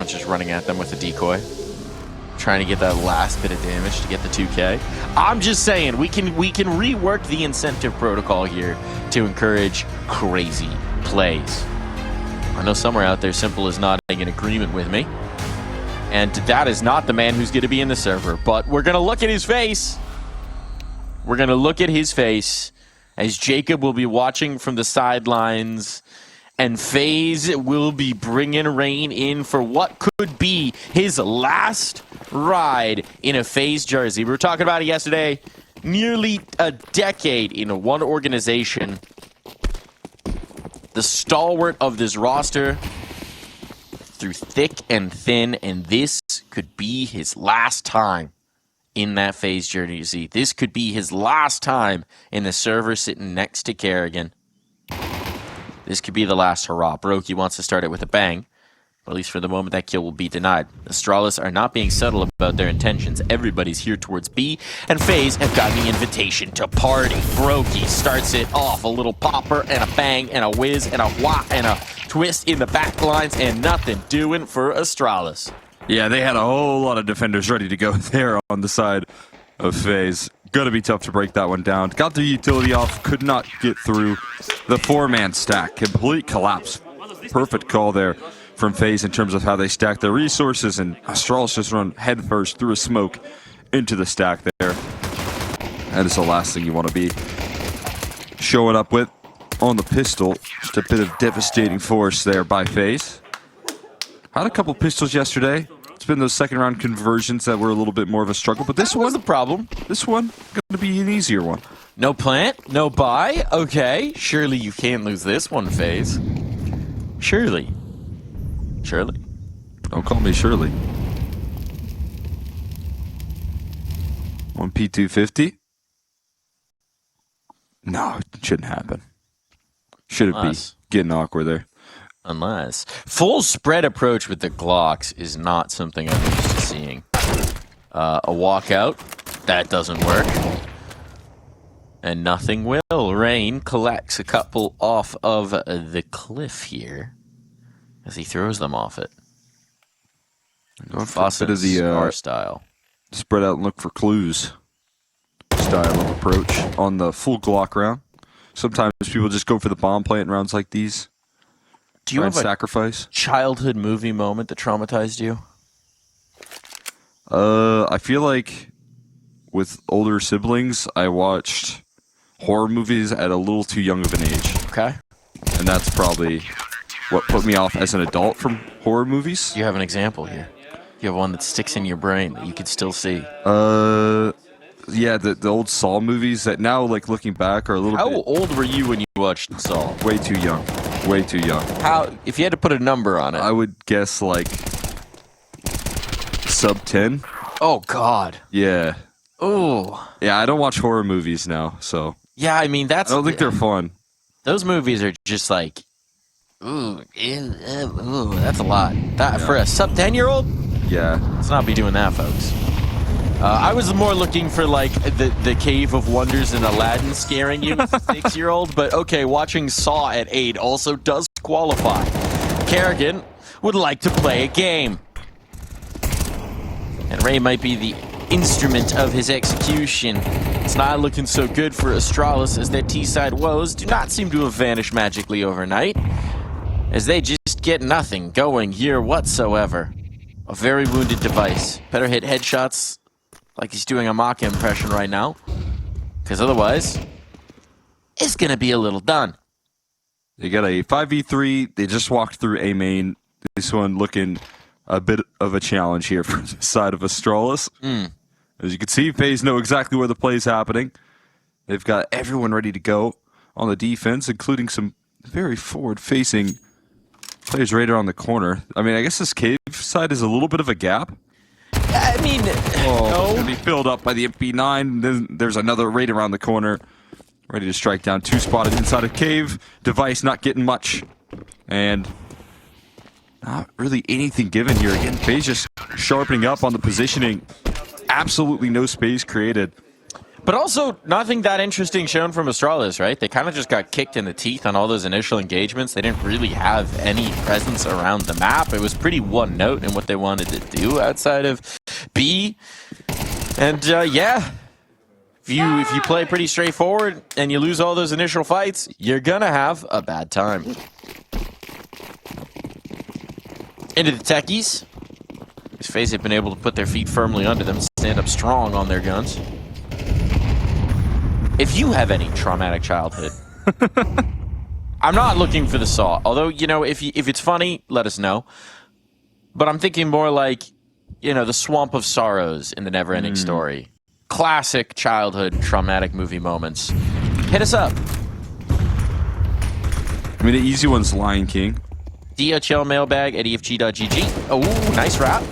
just running at them with a decoy, trying to get that last bit of damage to get the 2K. I'm just saying, we can rework the incentive protocol here to encourage crazy plays. I know somewhere out there Simple is nodding in agreement with me, and that is not the man who's going to be in the server, but we're going to look at his face. We're going to look at his face as Jacob will be watching from the sidelines, and FaZe will be bringing Rain in for what could be his last ride in a FaZe jersey. We were talking about it yesterday. Nearly a decade in one organization. The stalwart of this roster through thick and thin, and this could be his last time in that FaZe jersey. This could be his last time in the server sitting next to Kerrigan. This could be the last hurrah. Brokey wants to start it with a bang, but at least for the moment that kill will be denied. Astralis are not being subtle about their intentions. Everybody's here towards B, and FaZe have gotten the invitation to party. Brokey starts it off. A little popper and a bang and a whiz and a wah and a twist in the back lines, and nothing doing for Astralis. Yeah, they had a whole lot of defenders ready to go there on the side of FaZe. Gonna be tough to break that one down. Got the utility off, could not get through the four-man stack. Complete collapse. Perfect call there from FaZe in terms of how they stack their resources, and Astralis just run headfirst through a smoke into the stack there. That is the last thing you want to be showing up with on the pistol. Just a bit of devastating force there by FaZe. Had a couple pistols yesterday. It's been those second round conversions that were a little bit more of a struggle, but this one's the problem. This one gonna be an easier one. No plant, no buy. Okay, surely you can't lose this one, FaZe. Surely. Don't call me Shirley. 1 P250. No, it shouldn't happen. Shouldn't be getting awkward there. Unless. Full spread approach with the Glocks is not something I'm used to seeing. A walkout, that doesn't work. And nothing will. Rain collects a couple off of the cliff here as he throws them off it. Going for a bit of the style. Spread out and look for clues style of approach on the full Glock round. Sometimes people just go for the bomb plant rounds like these. Do you have sacrifice? A childhood movie moment that traumatized you? I feel like with older siblings, I watched horror movies at a little too young of an age. Okay. And that's probably what put me off as an adult from horror movies. You have an example here. You have one that sticks in your brain that you can still see. Yeah, the old Saw movies that now, like, looking back, are a little bit... How old were you when you watched Saw? Way too young. Way too young. How, if you had to put a number on it? I would guess, like, sub 10. Oh, God. Yeah. Oh. Yeah, I don't watch horror movies now, so... Yeah, I mean, that's... I don't think they're fun. Those movies are just like... Ooh, that's a lot. For a sub 10-year-old? Yeah. Let's not be doing that, folks. I was more looking for, like, the Cave of Wonders and Aladdin scaring you as a 6-year-old, but okay, watching Saw at 8 also does qualify. Kerrigan would like to play a game. And Ray might be the instrument of his execution. It's not looking so good for Astralis as their T-side woes do not seem to have vanished magically overnight, as they just get nothing going here whatsoever. A very wounded device. Better hit headshots like he's doing a mock impression right now, because otherwise, it's going to be a little done. They got a 5v3. They just walked through A main. This one looking a bit of a challenge here for the side of Astralis. As you can see, FaZe know exactly where the play is happening. They've got everyone ready to go on the defense, including some very forward-facing players right around the corner. I mean, I guess this cave side is a little bit of a gap. I mean, no. It's going to be filled up by the MP9. Then there's another right around the corner. Ready to strike down. 2 spotted inside a cave. Device not getting much. And not really anything given here. Again, FaZe just sharpening up on the positioning. Absolutely no space created. But also, nothing that interesting shown from Astralis, right? They kind of just got kicked in the teeth on all those initial engagements. They didn't really have any presence around the map. It was pretty one note in what they wanted to do outside of B. And yeah, if you play pretty straightforward and you lose all those initial fights, you're gonna have a bad time. Into the techies. These FaZe have been able to put their feet firmly under them, stand up strong on their guns. If you have any traumatic childhood, I'm not looking for the saw. Although, you know, if it's funny, let us know. But I'm thinking more like, you know, the Swamp of Sorrows in the Neverending Story. Classic childhood traumatic movie moments. Hit us up. I mean, the easy one's Lion King. DHL mailbag at efg.gg. Oh, nice wrap.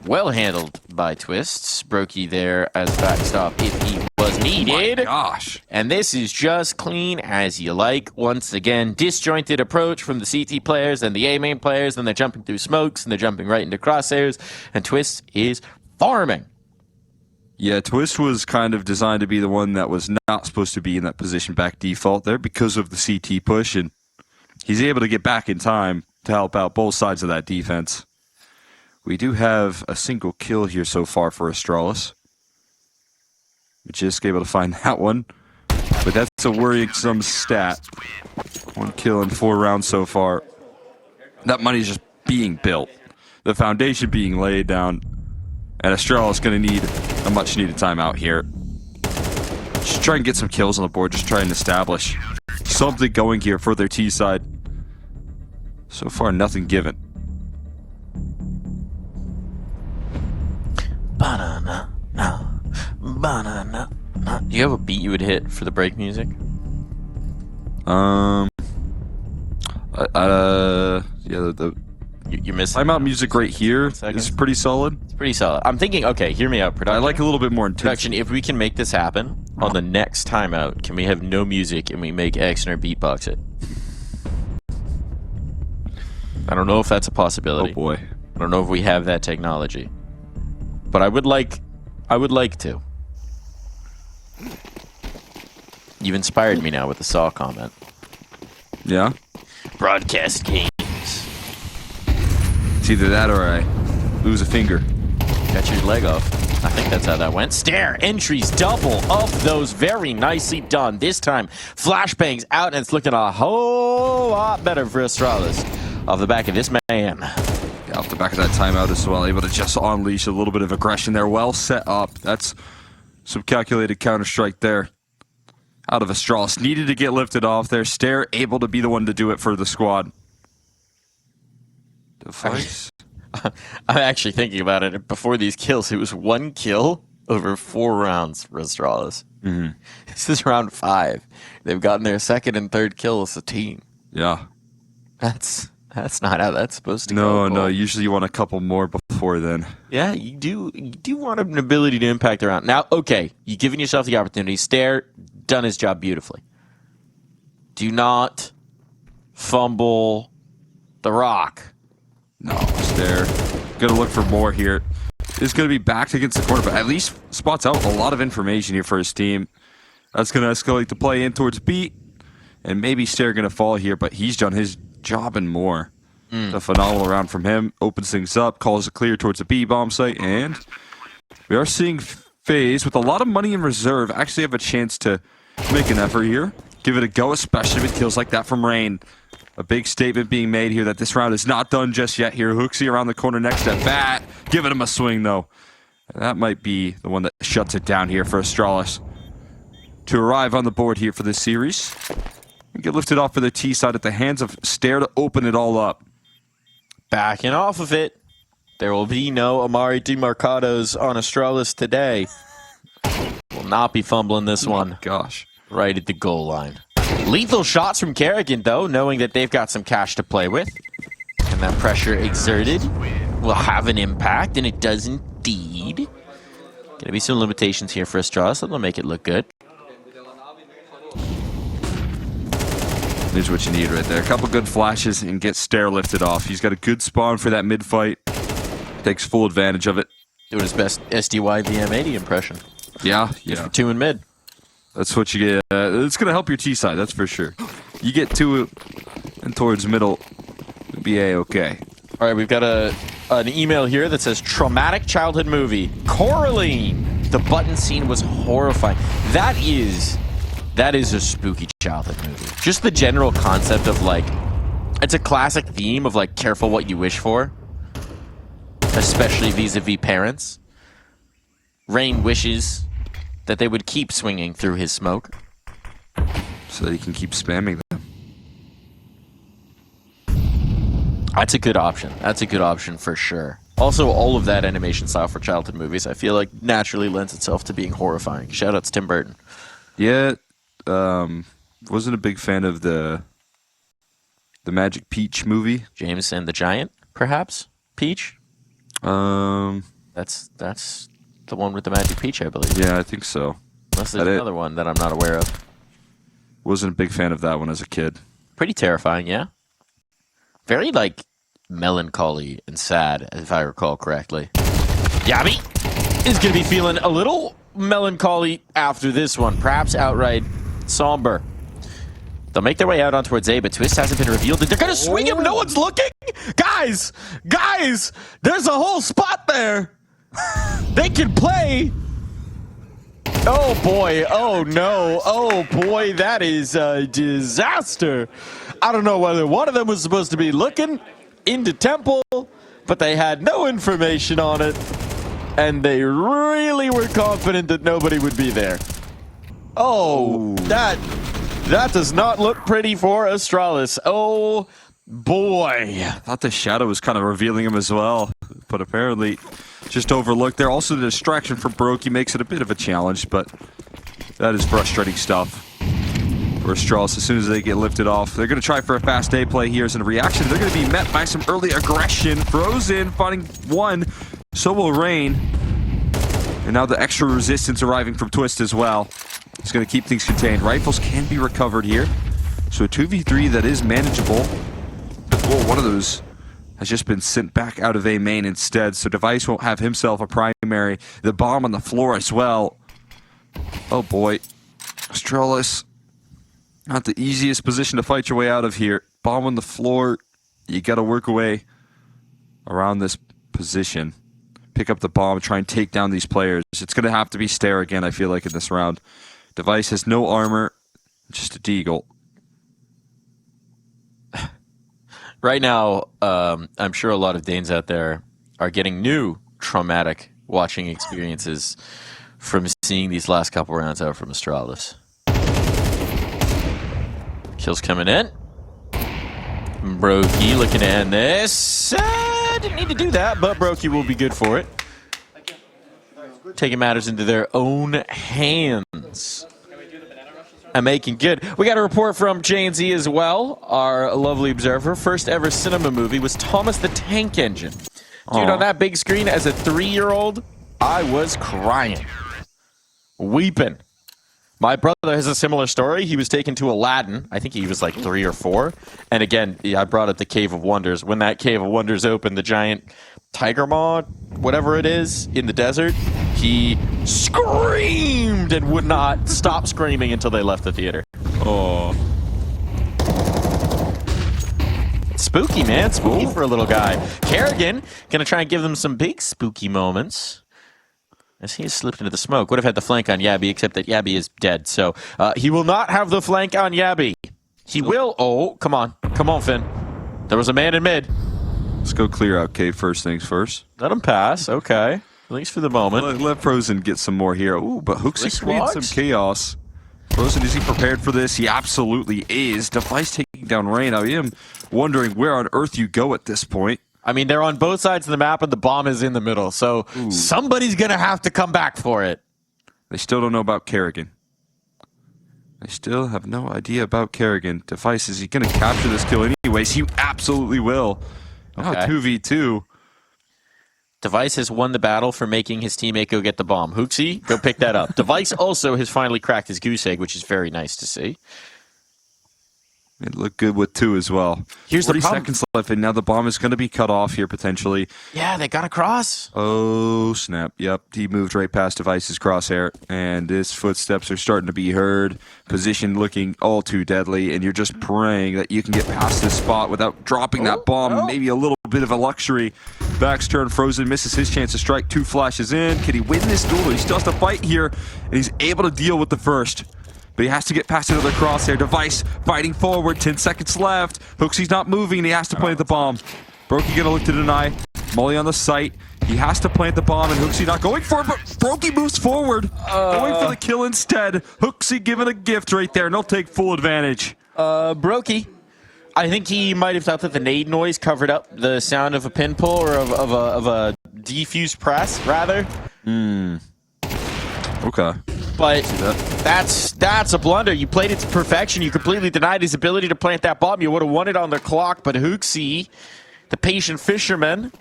Well handled by Twists. Brokey there as backstop if he was needed. Oh my gosh. And this is just clean as you like. Once again, disjointed approach from the CT players and the A main players. Then they're jumping through smokes and they're jumping right into crosshairs. And Twist is farming. Yeah, Twist was kind of designed to be the one that was not supposed to be in that position back default there because of the CT push. And he's able to get back in time to help out both sides of that defense. We do have a single kill here so far for Astralis. We just able to find that one. But that's a worrisome stat. 1 kill in 4 rounds so far. That money's just being built. The foundation being laid down. And Astralis going to need a much-needed timeout here. Just try and get some kills on the board. Just try and establish something going here for their T side. So far, nothing given. Banana, no. Banana, no. Do you have a beat you would hit for the break music? Yeah, You're missing. timeout music right here is pretty solid. It's pretty solid. I'm thinking, okay, hear me out, production. I like a little bit more intense. Production, if we can make this happen on the next timeout, can we have no music and we make Exner beatbox it? I don't know if that's a possibility. Oh boy. I don't know if we have that technology. But I would like to. You've inspired me now with the Saw comment. Yeah? Broadcast games. It's either that or I lose a finger. Got your leg off. I think that's how that went. Stare, entries, double of those. Very nicely done. This time, flashbangs out, and it's looking a whole lot better for Astralis. Off the back of this man. Yeah, off the back of that timeout as well. Able to just unleash a little bit of aggression there. Well set up. That's some calculated counter-strike there. Out of Astralis. Needed to get lifted off there. Stare able to be the one to do it for the squad. Device. I'm actually thinking about it. Before these kills, it was 1 kill over 4 rounds for Astralis. This is round 5. They've gotten their 2nd and 3rd kills as a team. Yeah. That's not how that's supposed to go. No. Usually you want a couple more before then. Yeah, you do want an ability to impact the round. Now, okay, you've given yourself the opportunity. Stare, done his job beautifully. Do not fumble the rock. No, Stare. Gonna look for more here. It's gonna be backed against the corner, but at least spots out a lot of information here for his team. That's gonna escalate the play in towards B. And maybe Stare gonna fall here, but he's done his job and more. A phenomenal round from him. Opens things up, calls it clear towards the B bomb site, and we are seeing FaZe with a lot of money in reserve actually have a chance to make an effort here. Give it a go, especially with kills like that from Rain. A big statement being made here that this round is not done just yet here. HooXi around the corner next to Bat. Giving him a swing, though. And that might be the one that shuts it down here for Astralis to arrive on the board here for this series. And get lifted off for the T side at the hands of Stare to open it all up. Backing off of it. There will be no Amari DeMarcados on Astralis today. Will not be fumbling this one. Gosh. Right at the goal line. Lethal shots from Kerrigan, though, knowing that they've got some cash to play with. And that pressure exerted will have an impact, and it does indeed. Gonna be some limitations here for Astralis. That'll make it look good. There's what you need right there. A couple good flashes and get Stare lifted off. He's got a good spawn for that mid-fight. Takes full advantage of it. Doing his best SDY VM80 impression. Yeah. Good for 2 in mid. That's what you get. It's going to help your T side, that's for sure. You get to and towards middle, it'll be A-okay. All right, we've got an email here that says, traumatic childhood movie, Coraline. The button scene was horrifying. That is a spooky childhood movie. Just the general concept of, like, it's a classic theme of, like, careful what you wish for. Especially vis-a-vis parents. Rain wishes that they would keep swinging through his smoke. So that he can keep spamming them. That's a good option. That's a good option for sure. Also, all of that animation style for childhood movies, I feel like naturally lends itself to being horrifying. Shoutouts Tim Burton. Yeah, wasn't a big fan of the Magic Peach movie. James and the Giant, perhaps? Peach? That's the one with the Magic Peach, I believe. Yeah, I think so. Unless there's another one that I'm not aware of. Wasn't a big fan of that one as a kid. Pretty terrifying, yeah. Very, like, melancholy and sad, if I recall correctly. Yabi is going to be feeling a little melancholy after this one. Perhaps outright somber. They'll make their way out on towards A, but Twist hasn't been revealed. They're going to swing him. No one's looking. Guys, there's a whole spot there. They can play. Oh, boy. Oh, no. Oh, boy. That is a disaster. I don't know whether one of them was supposed to be looking into Temple, but they had no information on it, and they really were confident that nobody would be there. Oh, that does not look pretty for Astralis. Oh, boy. I thought the shadow was kind of revealing him as well, but apparently just overlooked there. Also, the distraction for Brokey makes it a bit of a challenge, but that is frustrating stuff for Astralis. As soon as they get lifted off, they're going to try for a fast A play here. As in a reaction, they're going to be met by some early aggression. Frozen finding one, so will Rain. And now the extra resistance arriving from Twist as well. It's going to keep things contained. Rifles can be recovered here. So a 2v3 that is manageable. Whoa, one of those has just been sent back out of A main instead. So Device won't have himself a primary. The bomb on the floor as well. Oh boy. Astralis, not the easiest position to fight your way out of here. Bomb on the floor. You got to work away around this position. Pick up the bomb, try and take down these players. It's going to have to be Stare again, I feel like, in this round. Device has no armor, just a deagle. Right now, I'm sure a lot of Danes out there are getting new traumatic watching experiences from seeing these last couple rounds out from Astralis. Kills coming in. Brokey looking to end this. Didn't need to do that, but Brokey will be good for it. Taking matters into their own hands. And making good. We got a report from J&Z as well, our lovely observer. First ever cinema movie was Thomas the Tank Engine. Dude, on that big screen as a 3-year-old, I was crying. Weeping. My brother has a similar story. He was taken to Aladdin. I think he was like 3 or 4. And again, I brought up the Cave of Wonders. When that Cave of Wonders opened, the giant tiger maw, whatever it is, in the desert, he screamed and would not stop screaming until they left the theater. Oh. Spooky, man. Spooky for a little guy. Kerrigan gonna try and give them some big spooky moments. As he has slipped into the smoke. Would have had the flank on Yabi, except that Yabi is dead. So he will not have the flank on Yabi. He will. Oh, come on. Come on, Finn. There was a man in mid. Let's go clear out cave first things first. Let him pass. Okay. At least for the moment. Let Frozen get some more here. Ooh, but HooXi created some chaos. Frozen, is he prepared for this? He absolutely is. Device taking down Rain. I am wondering where on earth you go at this point. I mean, they're on both sides of the map, and the bomb is in the middle. So somebody's going to have to come back for it. They still don't know about Kerrigan. They still have no idea about Kerrigan. Device, is he going to capture this kill anyways? He absolutely will. Now Okay. 2v2. Device has won the battle for making his teammate go get the bomb. HooXi, go pick that up. Device also has finally cracked his goose egg, which is very nice to see. It looked good with 2 as well. Here's the 40 problem. seconds left, and now the bomb is going to be cut off here potentially. Yeah, they got across. Oh, snap. Yep, he moved right past Device's crosshair, and his footsteps are starting to be heard. Position looking all too deadly, and you're just praying that you can get past this spot without dropping that bomb. Maybe a little bit of a luxury. Back's turn, Frozen misses his chance to strike. 2 flashes in. Can he win this duel? He still has to fight here, and he's able to deal with the first. But he has to get past another crosshair. Device fighting forward. 10 seconds left. HooXi's not moving, and he has to plant the bomb. Brokey gonna look to deny. Molly on the site. He has to plant the bomb, and HooXi not going for it, but Brokey moves forward. Going for the kill instead. HooXi given a gift right there, and he'll take full advantage. Brokey, I think he might have thought that the nade noise covered up the sound of a pin pull or of a defused press, rather. Okay. But that's a blunder. You played it to perfection. You completely denied his ability to plant that bomb. You would have won it on the clock, but HooXi, the patient fisherman,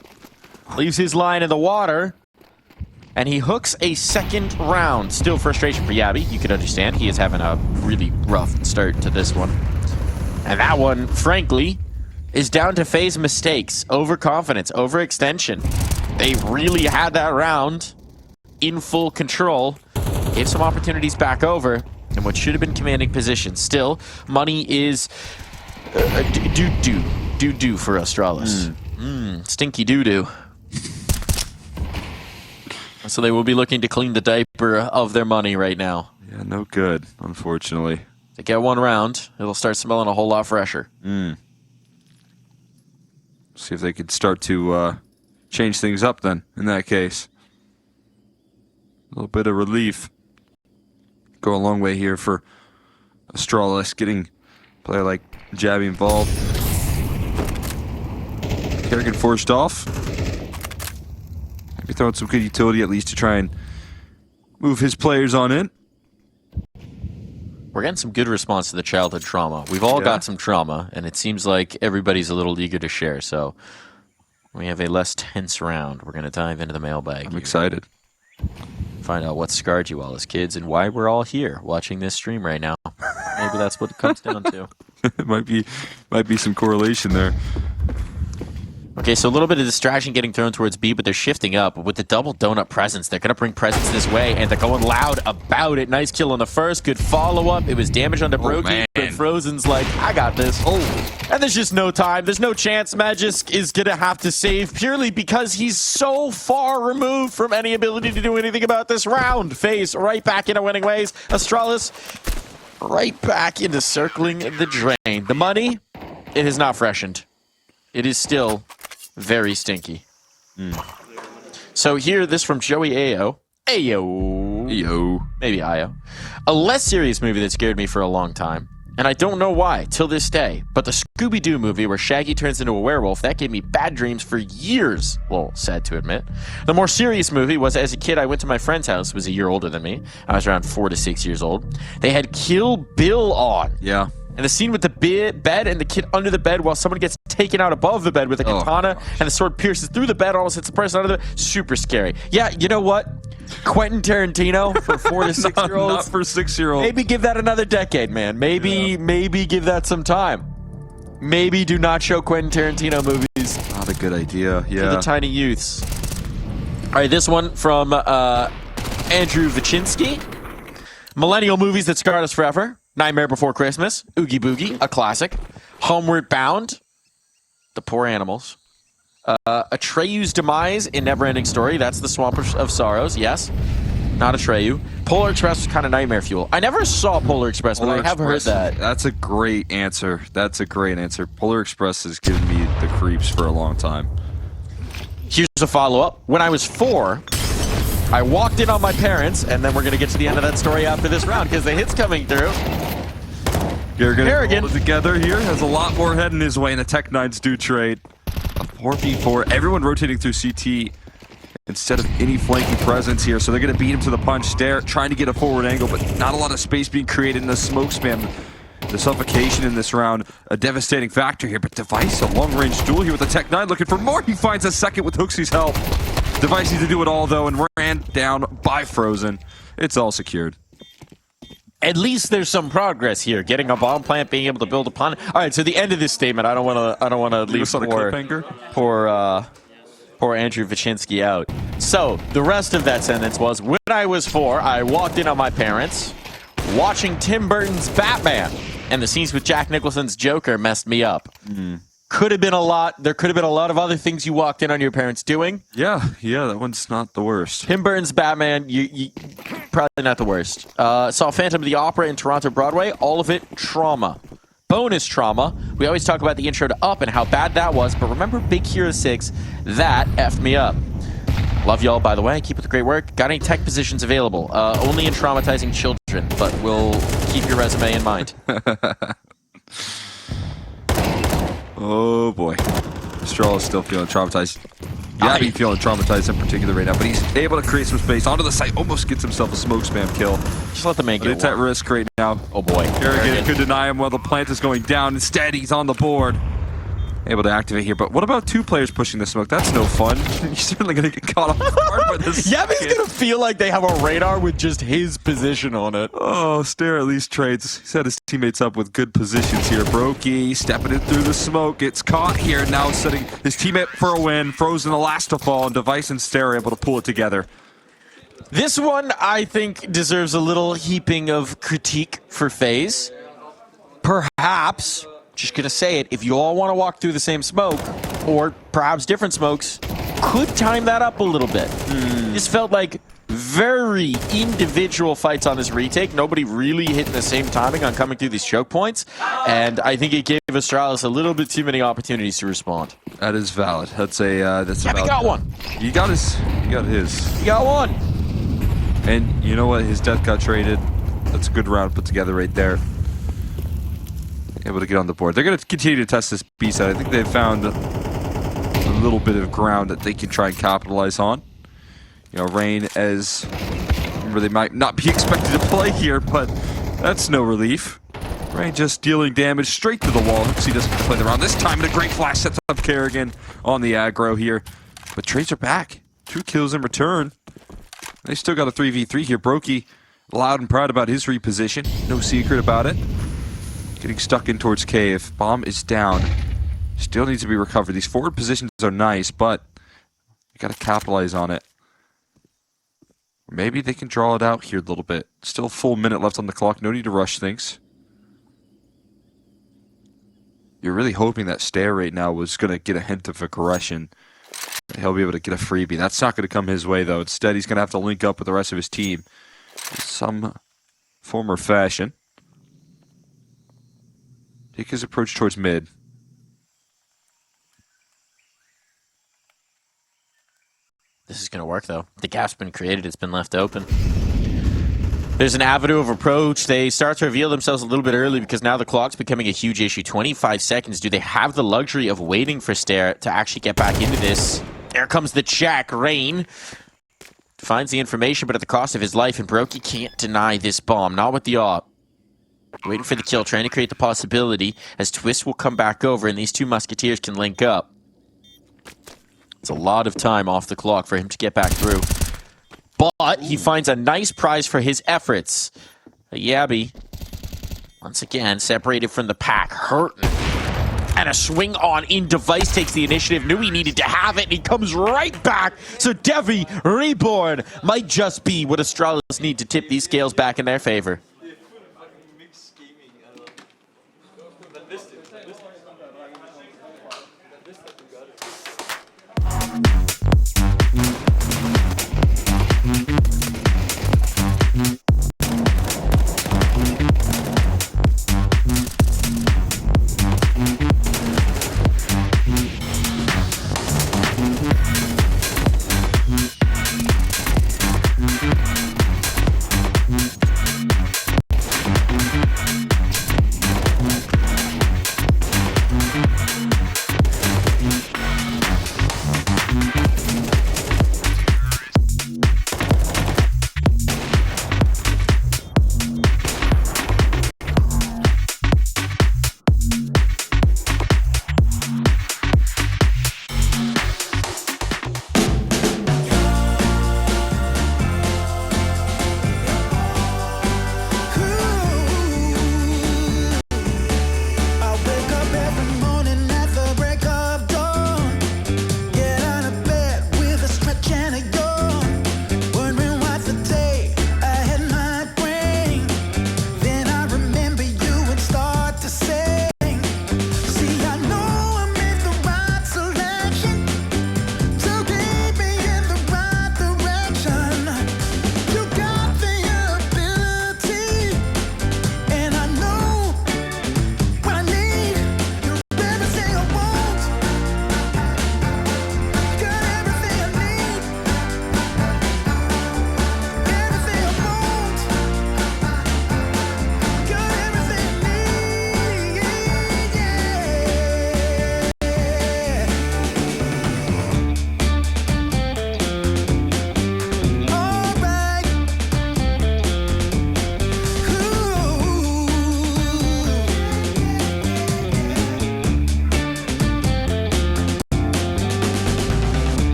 leaves his line in the water, and he hooks a second round. Still frustration for Yabby. You could understand. He is having a really rough start to this one. And that one, frankly, is down to FaZe mistakes, overconfidence, overextension. They really had that round in full control. Gave some opportunities back over, and what should have been commanding position. Still, money is do for Astralis. Stinky doo-doo. So they will be looking to clean the diaper of their money right now. Yeah, no good, unfortunately. They get one round, it'll start smelling a whole lot fresher. See if they could start to change things up then, in that case. A little bit of relief. Go a long way here for Astralis, getting a player like Jabby involved. Kerrigan forced off. Maybe throwing some good utility at least to try and move his players on in. We're getting some good response to the childhood trauma. We've all got some trauma, and it seems like everybody's a little eager to share. So we have a less tense round. We're going to dive into the mailbag. I'm excited. Find out what scarred you all as kids and why we're all here watching this stream right now. Maybe that's what it comes down to. might be some correlation there. Okay, so a little bit of distraction getting thrown towards B, but they're shifting up. With the double donut presence, they're going to bring presence this way, and they're going loud about it. Nice kill on the first. Good follow-up. It was damage onto Brokey, but Frozen's like, I got this. And there's just no time. There's no chance Magisk is going to have to save purely because he's so far removed from any ability to do anything about this round. FaZe right back into winning ways. Astralis right back into circling the drain. The money, it has not freshened. It is still very stinky. So here, this from Joey Ayo. Ayo. Maybe Ayo. A less serious movie that scared me for a long time. And I don't know why, till this day. But the Scooby-Doo movie where Shaggy turns into a werewolf, that gave me bad dreams for years. Well, sad to admit. The more serious movie was, as a kid, I went to my friend's house, who was a year older than me. I was around 4 to 6 years old. They had Kill Bill on. Yeah. And the scene with the bed and the kid under the bed while someone gets taken out above the bed with a katana and the sword pierces through the bed, almost hits the person under the bed. Super scary. Yeah, you know what? Quentin Tarantino for 4 to 6 year olds. Not for 6-year-olds. Maybe give that another decade, man. Maybe give that some time. Maybe do not show Quentin Tarantino movies. Not a good idea. Yeah. To the tiny youths. All right, this one from Andrew Vichinsky. Millennial movies that scarred us forever. Nightmare Before Christmas, Oogie Boogie, a classic. Homeward Bound, The Poor Animals. Atreyu's demise in Neverending Story, that's the Swamp of Sorrows, yes. Not Atreyu. Polar Express was kind of nightmare fuel. I never saw Polar Express, but I have heard that. That's a great answer. Polar Express has given me the creeps for a long time. Here's a follow-up. When I was 4, I walked in on my parents, and then we're going to get to the end of that story after this round, because the hit's coming through. Kerrigan together here, has a lot more heading his way, and the Tech-9s do trade. A 4v4, everyone rotating through CT instead of any flanking presence here, so they're going to beat him to the punch there, trying to get a forward angle, but not a lot of space being created in the smoke spam. The suffocation in this round, a devastating factor here, but Device, a long-range duel here with the Tech-9, looking for more. He finds a second with HooXi's help. Device needs to do it all, though, and ran down by Frozen. It's all secured. at least there's some progress here. Getting a bomb plant, being able to build upon it. All right, so the end of this statement, I don't want to leave poor Andrew Vichinsky out. So the rest of that sentence was, when I was 4, I walked in on my parents watching Tim Burton's Batman, and the scenes with Jack Nicholson's Joker messed me up. Could have been a lot. There could have been a lot of other things you walked in on your parents doing. Yeah, that one's not the worst. Tim Burton's Batman, you probably not the worst. Saw Phantom of the Opera in Toronto Broadway. All of it trauma. Bonus trauma. We always talk about the intro to Up and how bad that was, but remember Big Hero 6? That effed me up. Love y'all, by the way. Keep up the great work. Got any tech positions available? Only in traumatizing children, but we'll keep your resume in mind. Oh boy. Astralis is still feeling traumatized. Yabby feeling traumatized in particular right now, but he's able to create some space onto the site, almost gets himself a smoke spam kill. Just let the man get It's at risk right now. Oh boy. Arrogant could deny him while the plant is going down. Instead, he's on the board. Able to activate here, but what about 2 players pushing the smoke? That's no fun. You're certainly going to get caught off guard by this. Yabby's going to feel like they have a radar with just his position on it. Oh, Stare at least trades. He set his teammates up with good positions here. Brokey stepping in through the smoke. Gets caught here, now setting his teammate for a win. Frozen the last to fall, and Device and Stare are able to pull it together. This one, I think, deserves a little heaping of critique for FaZe. Perhaps, just going to say it, if you all want to walk through the same smoke, or perhaps different smokes, could time that up a little bit. This felt like very individual fights on this retake. Nobody really hitting the same timing on coming through these choke points, and I think it gave Astralis a little bit too many opportunities to respond. That is valid. That's a that's a valid. He got one. He got his. He got one. And you know what? His death got traded. That's a good round put together right there. Able to get on the board. They're going to continue to test this B side. I think they've found a little bit of ground that they can try and capitalize on. You know, Rain, as remember, they might not be expected to play here, but that's no relief. Rain just dealing damage straight to the wall. HooXi doesn't play the round this time, and a great flash sets up Kerrigan on the aggro here. But trades are back. 2 kills in return. They still got a 3v3 here. Brokey loud and proud about his reposition. No secret about it. Getting stuck in towards cave. Bomb is down. Still needs to be recovered. These forward positions are nice, but you got to capitalize on it. Maybe they can draw it out here a little bit. Still a full minute left on the clock. No need to rush things. You're really hoping that Stare right now was going to get a hint of aggression. He'll be able to get a freebie. That's not going to come his way, though. Instead, he's going to have to link up with the rest of his team in some form or fashion. Take his approach towards mid. This is going to work, though. The gap's been created. It's been left open. There's an avenue of approach. They start to reveal themselves a little bit early because now the clock's becoming a huge issue. 25 seconds. Do they have the luxury of waiting for Stare to actually get back into this? There comes the check. Rain finds the information, but at the cost of his life, and Brokey can't deny this bomb. Not with the op. Waiting for the kill, trying to create the possibility as Twist will come back over and these 2 Musketeers can link up. It's a lot of time off the clock for him to get back through. But he finds a nice prize for his efforts. Yabby, once again, separated from the pack, hurting. And a swing on in. Device takes the initiative, knew he needed to have it, and he comes right back. So Devi Reborn might just be what Astralis need to tip these scales back in their favor.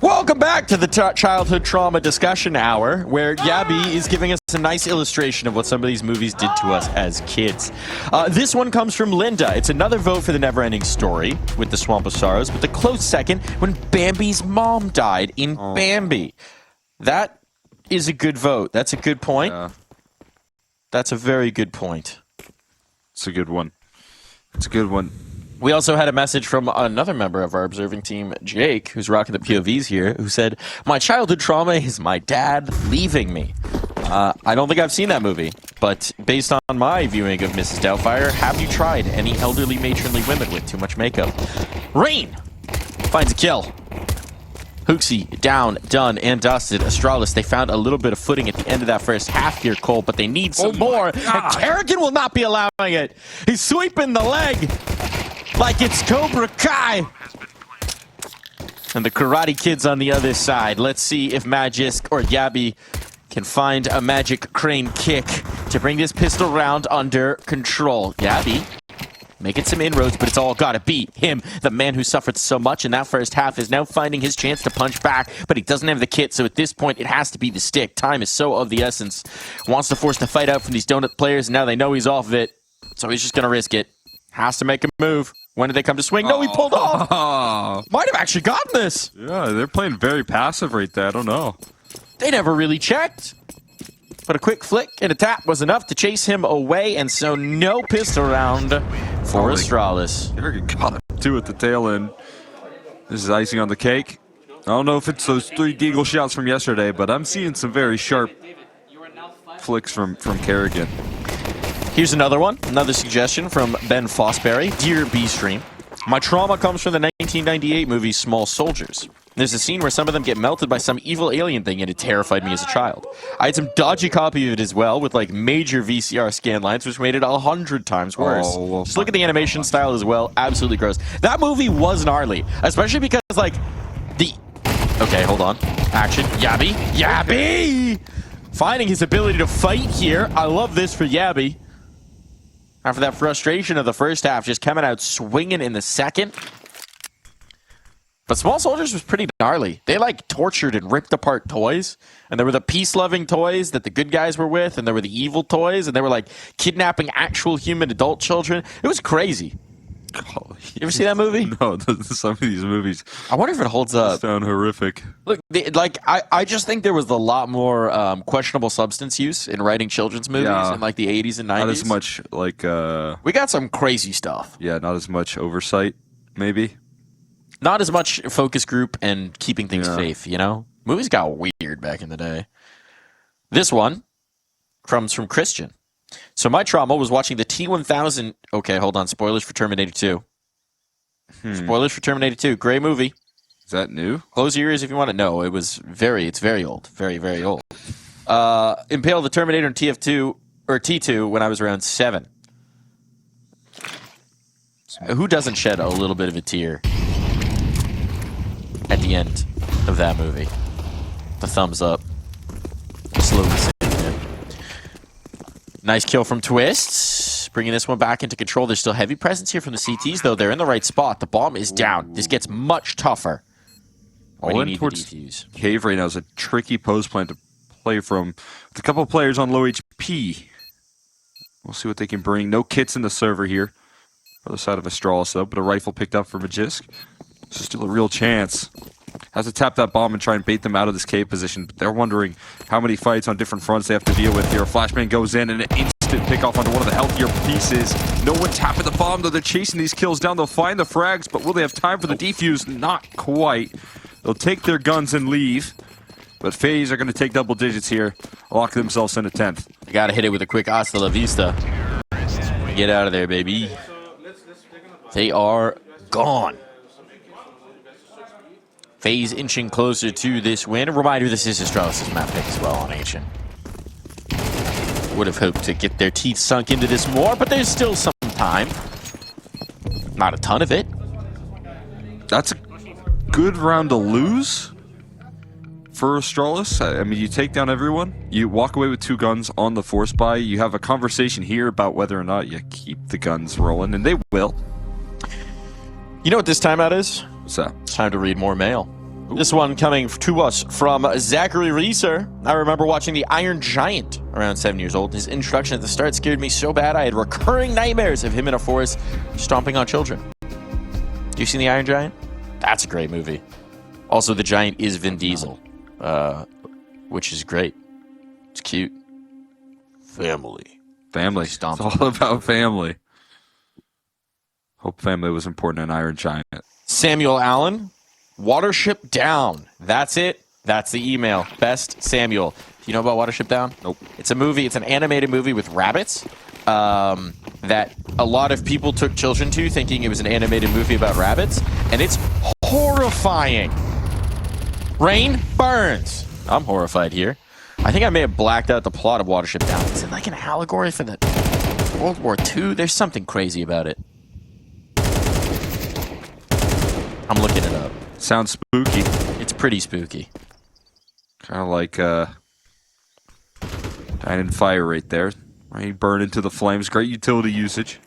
Welcome back to the childhood trauma discussion hour, where Gabby is giving us a nice illustration of what some of these movies did to us as kids. This one comes from Linda. It's another vote for the Neverending Story with the Swamp of Sorrows, but the close second when Bambi's mom died in Bambi. That is a good vote. That's a good point. That's a very good point. It's a good one. It's a good one. We also had a message from another member of our observing team, Jake, who's rocking the POVs here, who said, "My childhood trauma is my dad leaving me." I don't think I've seen that movie, but based on my viewing of Mrs. Doubtfire, have you tried any elderly matronly women with too much makeup? Rain finds a kill. HooXi down, done, and dusted. Astralis, they found a little bit of footing at the end of that first half here, Cole, but they need some more. And Kerrigan will not be allowing it. He's sweeping the leg like it's Cobra Kai. And the Karate Kid's on the other side. Let's see if Magisk or Gabby can find a magic crane kick to bring this pistol round under control. Gabby making some inroads, but it's all gotta be him. The man who suffered so much in that first half is now finding his chance to punch back, but he doesn't have the kit, so at this point it has to be the stick. Time is so of the essence. Wants to force the fight out from these donut players, and now they know he's off of it, so he's just gonna risk it. Has to make a move. When did they come to swing? No, he pulled off. Might have actually gotten this. Yeah, they're playing very passive right there. I don't know. They never really checked. But a quick flick and a tap was enough to chase him away, and so no pistol round for Astralis. Kerrigan got it too at the tail end. This is icing on the cake. I don't know if it's those 3 Deagle shots from yesterday, but I'm seeing some very sharp flicks from Kerrigan. Here's another one, another suggestion from Ben Fosberry. Dear B-Stream, my trauma comes from the 1998 movie Small Soldiers. There's a scene where some of them get melted by some evil alien thing, and it terrified me as a child. I had some dodgy copy of it as well, with like major VCR scan lines, which made it 100 times worse. Just look at the animation style as well, absolutely gross. That movie was gnarly, especially because like the... Okay, hold on. Action. Yabby. Yabby! Finding his ability to fight here. I love this for Yabby. After that frustration of the first half, just coming out swinging in the second. But Small Soldiers was pretty gnarly. They like tortured and ripped apart toys. And there were the peace-loving toys that the good guys were with, and there were the evil toys, and they were like kidnapping actual human adult children. It was crazy. You ever see that movie? No, some of these movies. I wonder if it holds up. Sound horrific. Look, I just think there was a lot more questionable substance use in writing children's movies in like the 80s and 90s. Not as much like... We got some crazy stuff. Yeah, not as much oversight, maybe. Not as much focus group and keeping things safe, you know? Movies got weird back in the day. This one comes from Christian. So my trauma was watching the T-1000... Okay, hold on. Spoilers for Terminator 2. Spoilers for Terminator 2. Great movie. Is that new? Close your ears if you want to know. It's very old. Very, very old. Impaled the Terminator in TF2, or T2, when I was around 7. Who doesn't shed a little bit of a tear at the end of that movie? The thumbs up. Slowly sinking in. Nice kill from Twists. Bringing this one back into control. There's still heavy presence here from the CTs, though. They're in the right spot. The bomb is down. This gets much tougher when you need the defuse. Cave right now is a tricky post plan to play from. With a couple of players on low HP. We'll see what they can bring. No kits in the server here. Other side of Astralis, though, but a rifle picked up for Magisk. So still a real chance. Has to tap that bomb and try and bait them out of this cave position. But they're wondering how many fights on different fronts they have to deal with here. Flashbang goes in and an instant pick off onto one of the healthier pieces. No one tapping the bomb, though. They're chasing these kills down. They'll find the frags, but will they have time for the defuse? Not quite. They'll take their guns and leave. But FaZe are going to take double digits here. Lock themselves into 10th. You got to hit it with a quick hasta la vista. Get out of there, baby. They are gone. FaZe inching closer to this win. A reminder, this is Astralis' map pick as well on Ancient. Would have hoped to get their teeth sunk into this more, but there's still some time. Not a ton of it. That's a good round to lose for Astralis. I mean, you take down everyone. You walk away with 2 guns on the force buy. You have a conversation here about whether or not you keep the guns rolling, and they will. You know what this timeout is? What's that? It's time to read more mail. This one coming to us from Zachary Reeser. I remember watching The Iron Giant around 7 years old. His introduction at the start scared me so bad I had recurring nightmares of him in a forest stomping on children. You seen The Iron Giant? That's a great movie. Also, the giant is Vin Diesel, which is great. It's cute. Family. Family. It's all about family. Hope family was important in Iron Giant. Samuel Allen. Watership Down. That's it. That's the email. Best Samuel. Do you know about Watership Down? Nope. It's a movie. It's an animated movie with rabbits that a lot of people took children to thinking it was an animated movie about rabbits. And it's horrifying. Rain burns. I'm horrified here. I think I may have blacked out the plot of Watership Down. Is it like an allegory for the World War II? There's something crazy about it. I'm looking it up. Sounds spooky. It's pretty spooky. Kind of like Dying in Fire right there. Right, burn into the flames. Great utility usage.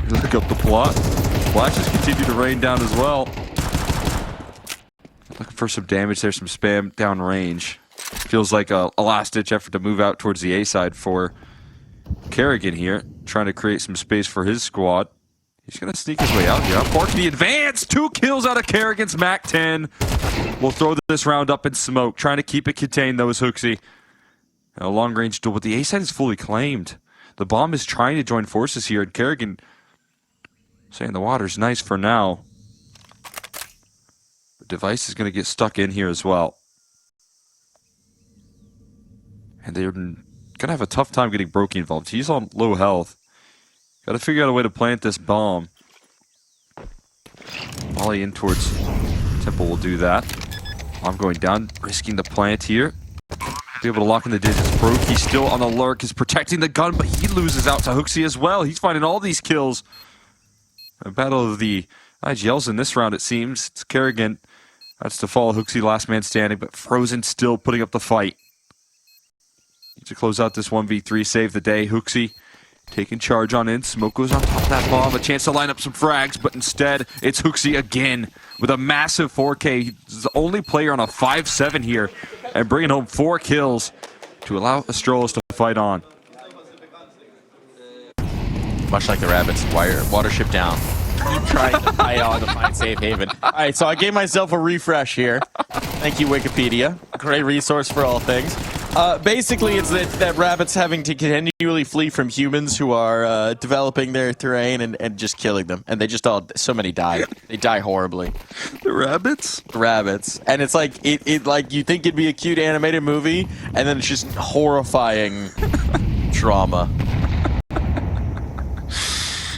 Look up the plot. Flashes continue to rain down as well. Looking for some damage there, some spam down range. Feels like a last-ditch effort to move out towards the A side for Kerrigan here, trying to create some space for his squad. He's going to sneak his way out here. Unfortunately, the advance. 2 kills out of Kerrigan's MAC-10. We'll throw this round up in smoke, trying to keep it contained, though, is HooXi. A long-range duel, but the A side is fully claimed. The bomb is trying to join forces here, and Kerrigan saying the water's nice for now. The device is going to get stuck in here as well. And they're going to have a tough time getting Brokey involved. He's on low health. Got to figure out a way to plant this bomb. Volley in towards Temple will do that. I'm going down, risking the plant here. Be able to lock in the digits. Brokey still on the lurk, is protecting the gun, but he loses out to HooXi as well. He's finding all these kills. A battle of the IGLs in this round, it seems. It's Kerrigan. That's to follow HooXi, last man standing, but Frozen still putting up the fight. Need to close out this 1v3, save the day. HooXi taking charge on in. Smoke goes on top of that bomb. A chance to line up some frags, but instead, it's HooXi again with a massive 4K. He's the only player on a 5-7 here and bringing home 4 kills to allow Astralis to fight on. Much like the rabbits, Watership Down. Keep trying to fight on to find safe haven. All right, so I gave myself a refresh here. Thank you, Wikipedia. Great resource for all things. Basically, it's that rabbits having to continually flee from humans who are developing their terrain and just killing them. And they just so many die. They die horribly. The rabbits? The rabbits. And it's like, like you think it'd be a cute animated movie, and then it's just horrifying drama.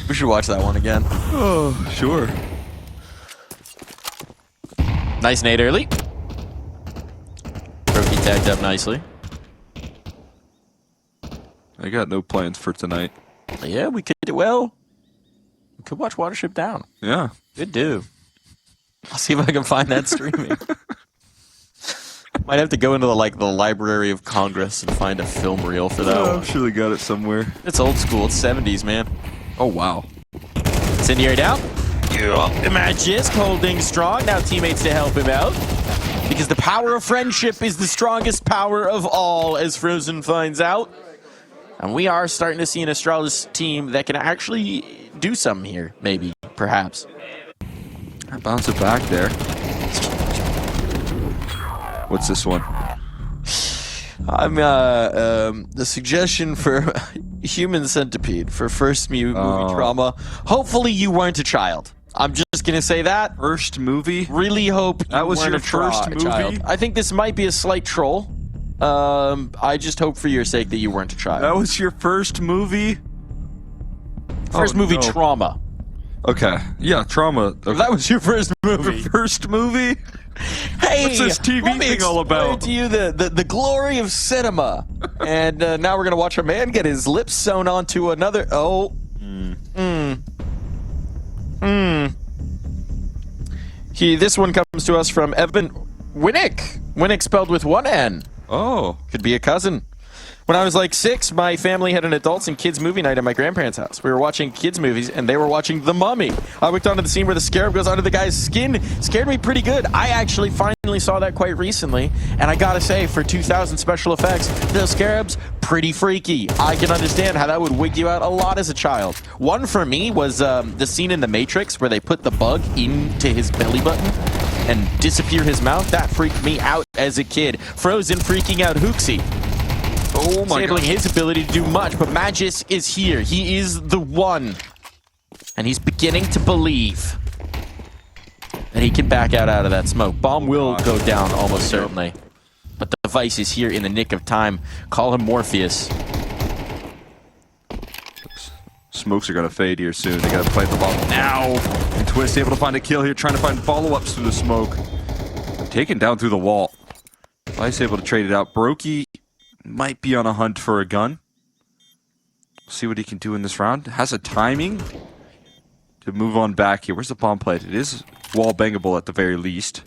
We should watch that one again. Oh, sure. Nice nade early. Brokey tagged up nicely. I got no plans for tonight. Yeah, we could do well. We could watch Watership Down. Yeah. Could do. I'll see if I can find that streaming. Might have to go into the Library of Congress and find a film reel for that one. I'm sure they got it somewhere. It's old school. It's 70s, man. Oh, wow. Incendiary down. The match is holding strong. Now teammates to help him out. Because the power of friendship is the strongest power of all, as Frozen finds out. And we are starting to see an Astralis team that can actually do something here, maybe, perhaps. I bounce it back there. What's this one? I'm the suggestion for Human Centipede for first movie trauma. Hopefully you weren't a child. I'm just gonna say that. First movie? Really hope you that was weren't your a first movie? child. I think this might be a slight troll. I just hope for your sake that you weren't a child. That was your first movie? First movie no. Trauma. Okay. Yeah, Trauma. Okay. That was your first movie. Your first movie? Hey, what's this TV let me thing all about? explain to you the glory of cinema. And now we're gonna watch a man get his lips sewn onto another. This one comes to us from Evan Winnick. Winnick spelled with one N. Oh. Could be a cousin. When I was like 6, my family had an adults and kids movie night at my grandparents' house. We were watching kids movies, and they were watching The Mummy. I looked onto the scene where the scarab goes under the guy's skin. Scared me pretty good. I actually finally saw that quite recently, and I gotta say, for 2000 special effects, the scarab's pretty freaky. I can understand how that would wig you out a lot as a child. One for me was the scene in The Matrix where they put the bug into his belly button and disappear his mouth. That freaked me out as a kid. Frozen freaking out HooXi. Oh my Disabling God. his ability to do much, but Magus is here. He is the one. And he's beginning to believe that he can back out of that smoke. Bomb will go down almost certainly. But the device is here in the nick of time. Call him Morpheus. Smokes are going to fade here soon. They got to plant the bomb now. And Twist able to find a kill here, trying to find follow-ups through the smoke. Taken down through the wall. Vice able to trade it out. Brokey might be on a hunt for a gun. See what he can do in this round. Has a timing to move on back here. Where's the bomb plate? It is wall bangable at the very least.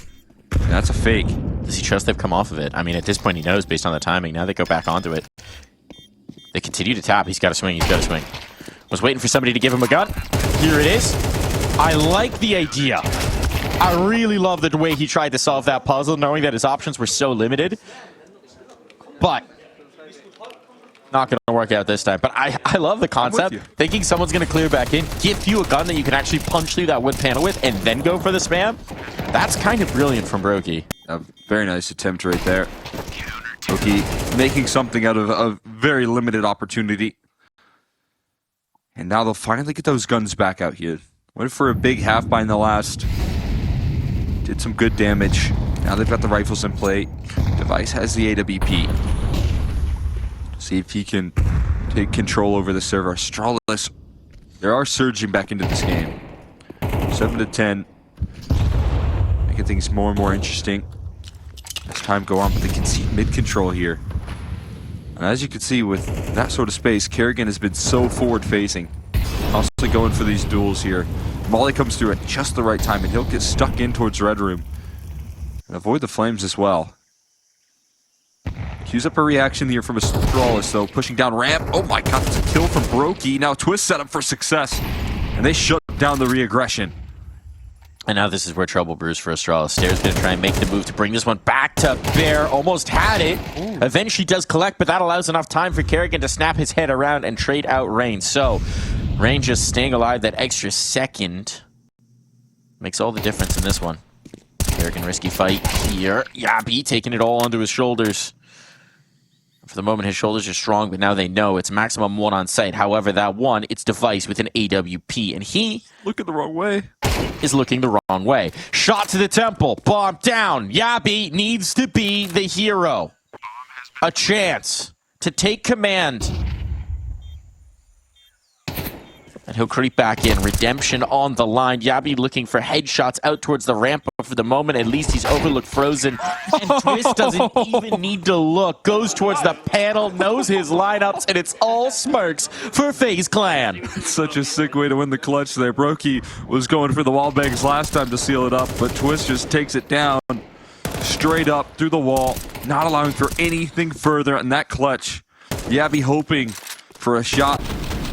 And that's a fake. Does he trust they've come off of it? I mean, at this point he knows based on the timing. Now they go back onto it. They continue to tap. He's got to swing. He's got to swing. Was waiting for somebody to give him a gun. Here it is. I like the idea. I really love the way he tried to solve that puzzle, knowing that his options were so limited. But not going to work out this time. But I love the concept. Thinking someone's going to clear back in, give you a gun that you can actually punch through that wood panel with, and then go for the spam. That's kind of brilliant from Brokey. A very nice attempt right there. Brokey making something out of a very limited opportunity. And now they'll finally get those guns back out here. Went for a big half by in the last. Did some good damage. Now they've got the rifles in play. Device has the AWP. See if he can take control over the server. Astralis, they are surging back into this game. 7-10. Making things more and more interesting as time go on, but they concede mid-control here. And as you can see, with that sort of space, Kerrigan has been so forward-facing. Constantly going for these duels here. Molly comes through at just the right time, and he'll get stuck in towards Red Room. And avoid the flames as well. Cues up a reaction here from Astralis, though, pushing down ramp. Oh my God, it's a kill from Brokey. Now Twist set up for success, and they shut down the re-aggression. And now this is where trouble brews for Astralis. Stairs going to try and make the move to bring this one back to bear. Almost had it. Ooh. Eventually does collect, but that allows enough time for Kerrigan to snap his head around and trade out Rain. So, Rain just staying alive that extra second makes all the difference in this one. Kerrigan risky fight here. Yabi taking it all onto his shoulders. For the moment, his shoulders are strong, but now they know it's maximum one on site. However, that one, it's Device with an AWP, and he... looking the wrong way. ...is looking the wrong way. Shot to the temple. Bomb down. Yabi needs to be the hero. A chance to take command. And he'll creep back in. Redemption on the line. Yabi looking for headshots out towards the ramp. But for the moment, at least he's overlooked Frozen. And Twist doesn't even need to look. Goes towards the panel, knows his lineups, and it's all smirks for FaZe Clan. It's such a sick way to win the clutch there. Brokey was going for the wall bangs last time to seal it up, but Twist just takes it down straight up through the wall, not allowing for anything further in that clutch. Yabi hoping for a shot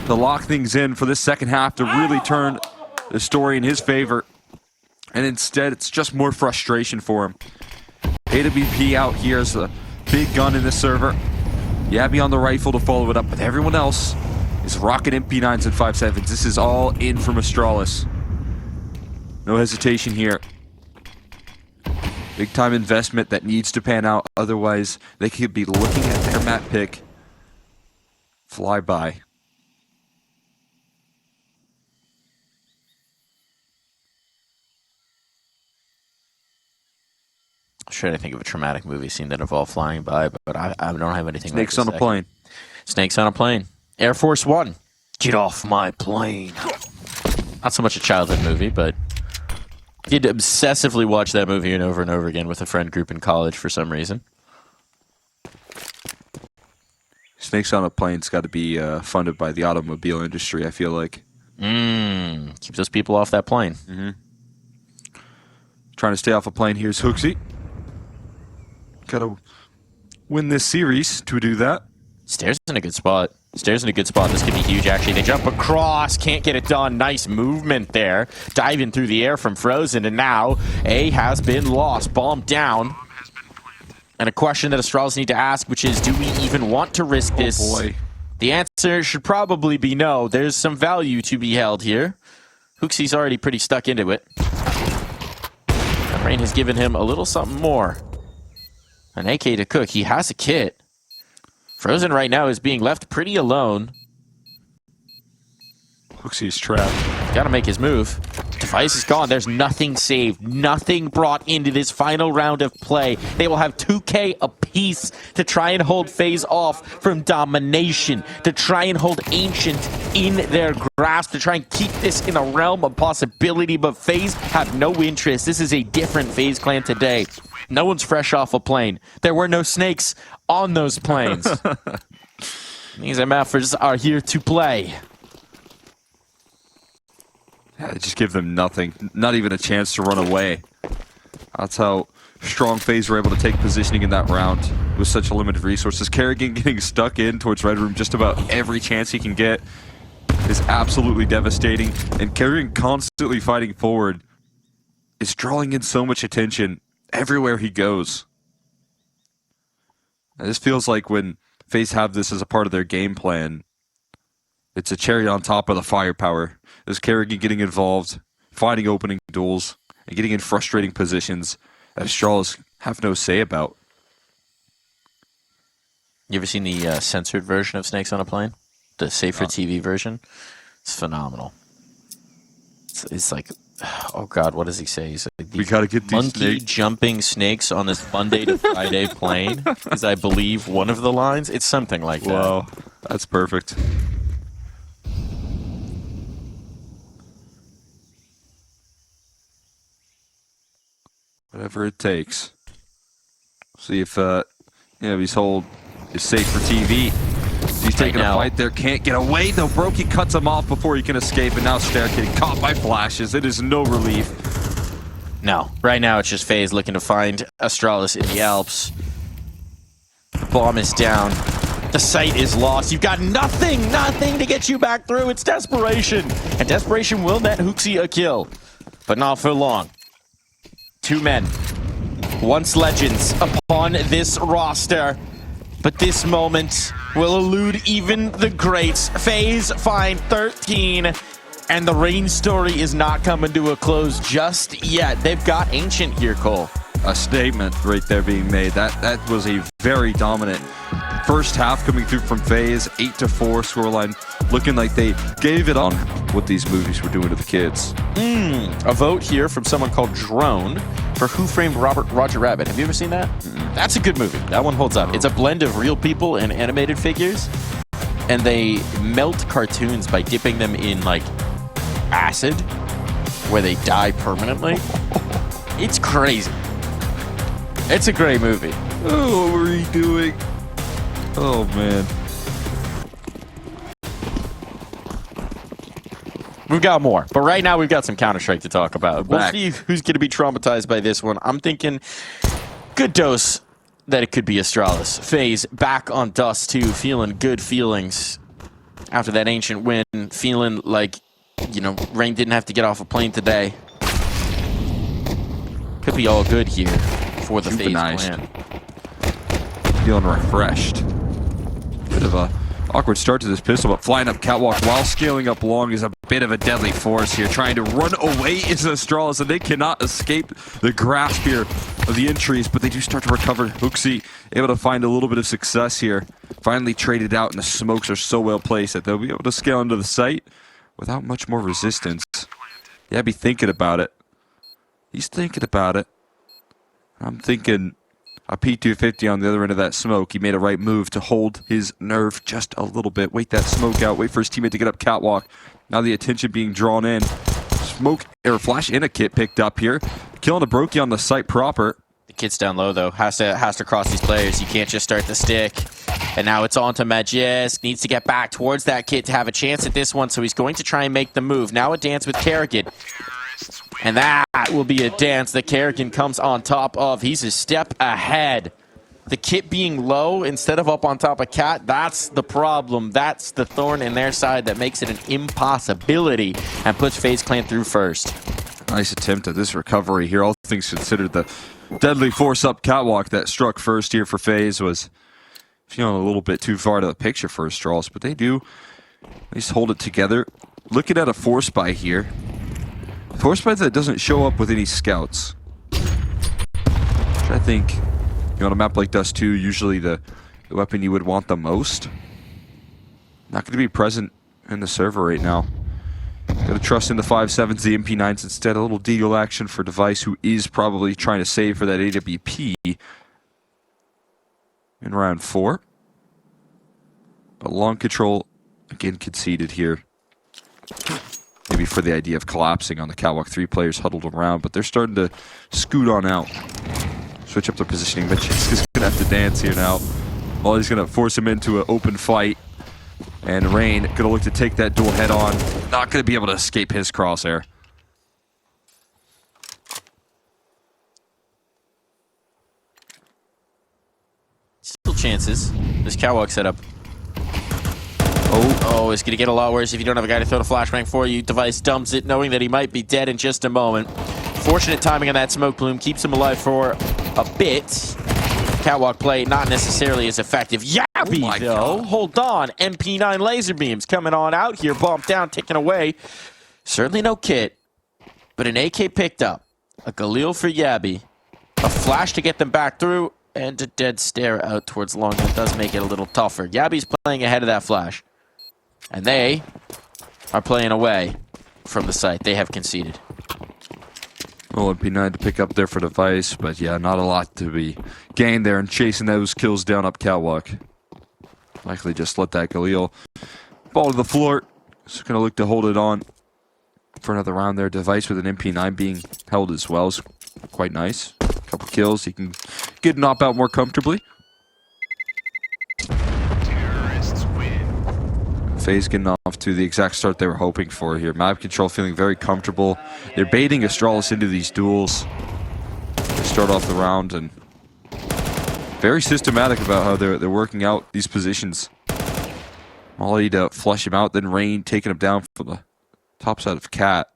to lock things in for this second half to really turn the story in his favor. And instead, it's just more frustration for him. AWP out here as a big gun in the server. Yabi on the rifle to follow it up, but everyone else is rocking MP9s and 5.7s. This is all in from Astralis. No hesitation here. Big time investment that needs to pan out. Otherwise, they could be looking at their map pick fly by. I'm trying to think of a traumatic movie scene that involved flying by, but I don't have anything. Snakes like on a plane. Snakes on a plane. Air Force One. Get off my plane. Not so much a childhood movie, but you'd obsessively watch that movie and over again with a friend group in college for some reason. Snakes on a plane's got to be funded by the automobile industry, I feel like. Keep those people off that plane. Mm-hmm. Trying to stay off a plane. Here's HooXi. Got to win this series to do that. Stairs in a good spot. Stairs in a good spot. This could be huge, actually. They jump across. Can't get it done. Nice movement there. Diving through the air from Frozen. And now A has been lost. Bomb down. And a question that Astralis need to ask, which is, do we even want to risk this? Oh boy. The answer should probably be no. There's some value to be held here. HooXi's already pretty stuck into it. And Rain has given him a little something more. An AK to cook. He has a kit. Frozen right now is being left pretty alone. HooXi's trapped. Gotta make his move. Device is gone. There's nothing saved. Nothing brought into this final round of play. They will have 2K apiece to try and hold FaZe off from domination, to try and hold Ancient in their grasp, to try and keep this in a realm of possibility, but FaZe have no interest. This is a different FaZe clan today. No one's fresh off a plane. There were no snakes on those planes. These MFers are here to play. Yeah, just give them nothing. Not even a chance to run away. That's how strong FaZe were able to take positioning in that round with such a limited resources. Kerrigan getting stuck in towards Red Room just about every chance he can get is absolutely devastating. And Kerrigan constantly fighting forward is drawing in so much attention everywhere he goes. And this feels like when FaZe have this as a part of their game plan, it's a cherry on top of the firepower. There's Kerrigan getting involved, finding opening duels, and getting in frustrating positions that Astralis have no say about. You ever seen the censored version of Snakes on a Plane? The safer TV version? It's phenomenal. It's like, oh God, what does he say? He's like, We gotta get these monkey snakes. jumping snakes on this Monday to Friday plane is, I believe, one of the lines. It's something like that. Wow, that's perfect. Whatever it takes. See if his hold is safe for TV. He's taking a fight there, can't get away though. Brokey cuts him off before he can escape, and now Stair getting caught by flashes. It is no relief. No, right now it's just FaZe looking to find Astralis in the Alps. Bomb is down. The site is lost. You've got nothing to get you back through. It's desperation. And desperation will net HooXi a kill. But not for long. Two men. Once legends upon this roster. But this moment will elude even the greats. FaZe find 13. And the Rain story is not coming to a close just yet. They've got Ancient here, Cole. A statement right there being made. That was a very dominant first half coming through from FaZe. 8-4 scoreline, looking like they gave it on what these movies were doing to the kids. A vote here from someone called Drone for Who Framed Roger Rabbit. Have you ever seen that? That's a good movie. That one holds up. It's a blend of real people and animated figures, and they melt cartoons by dipping them in like acid, where they die permanently. It's crazy. It's a great movie. Oh, what were you doing? Oh, man. We've got more, but right now we've got some Counter-Strike to talk about. We'll see who's going to be traumatized by this one. I'm thinking good dose that it could be Astralis. FaZe back on Dust2, feeling good feelings after that Ancient win, feeling like, you know, Rain didn't have to get off a plane today. Could be all good here for the FaZe clan. Feeling refreshed. Bit of a awkward start to this pistol, but flying up catwalk while scaling up long is a bit of a deadly force here. Trying to run away is Astralis, and they cannot escape the grasp here of the entries, but they do start to recover. HooXi able to find a little bit of success here. Finally traded out, and the smokes are so well placed that they'll be able to scale into the site without much more resistance. Yeah, be thinking about it. He's thinking about it. I'm thinking a P250 on the other end of that smoke. He made a right move to hold his nerve just a little bit. Wait that smoke out. Wait for his teammate to get up catwalk. Now the attention being drawn in. Smoke or flash in a kit picked up here. Killing a Brokey on the site proper. The kit's down low though. Has to cross these players. You can't just start the stick. And now it's on to Magisk. Needs to get back towards that kit to have a chance at this one. So he's going to try and make the move. Now a dance with Kerrigan. And that will be a dance that Kerrigan comes on top of. He's a step ahead. The kit being low instead of up on top of Cat, that's the problem. That's the thorn in their side that makes it an impossibility and puts FaZe Clan through first. Nice attempt at this recovery here. All things considered, the deadly force-up catwalk that struck first here for FaZe was feeling a little bit too far to the picture for Astralis, but they do at least hold it together. Looking at a force buy here. Force buy that doesn't show up with any scouts. Which I think, on a map like Dust2, usually the weapon you would want the most. Not going to be present in the server right now. Gotta trust in the 5.7s, the MP9s instead. A little deagle action for Device, who is probably trying to save for that AWP in round 4. But long control, again, conceded here. Maybe for the idea of collapsing on the catwalk. 3 players huddled around, but they're starting to scoot on out. Switch up their positioning. Mitchell's just gonna have to dance here now. Well, he's gonna force him into an open fight. And Rain gonna look to take that duel head on. Not gonna be able to escape his crosshair. Still chances. This catwalk setup. Oh, it's gonna get a lot worse if you don't have a guy to throw the flashbang for you. Device dumps it, knowing that he might be dead in just a moment. Fortunate timing on that smoke plume keeps him alive for a bit. Catwalk play not necessarily as effective. Yabby, though. Hold on. MP9 laser beams coming on out here. Bump down, taken away. Certainly no kit, but an AK picked up. A Galil for Yabby. A flash to get them back through, and a dead stare out towards long. That does make it a little tougher. Yabby's playing ahead of that flash. And they are playing away from the site. They have conceded. Well, MP9 to pick up there for Device, but yeah, not a lot to be gained there and chasing those kills down up catwalk. Likely just let that Galil fall to the floor. Just gonna look to hold it on for another round there. Device with an MP9 being held as well is quite nice. A couple kills, he can get a knock out more comfortably. FaZe getting off to the exact start they were hoping for here. Map control feeling very comfortable. They're baiting Astralis into these duels. They start off the round and very systematic about how they're working out these positions. Molly to flush him out, then Rain taking him down for the top side of Cat.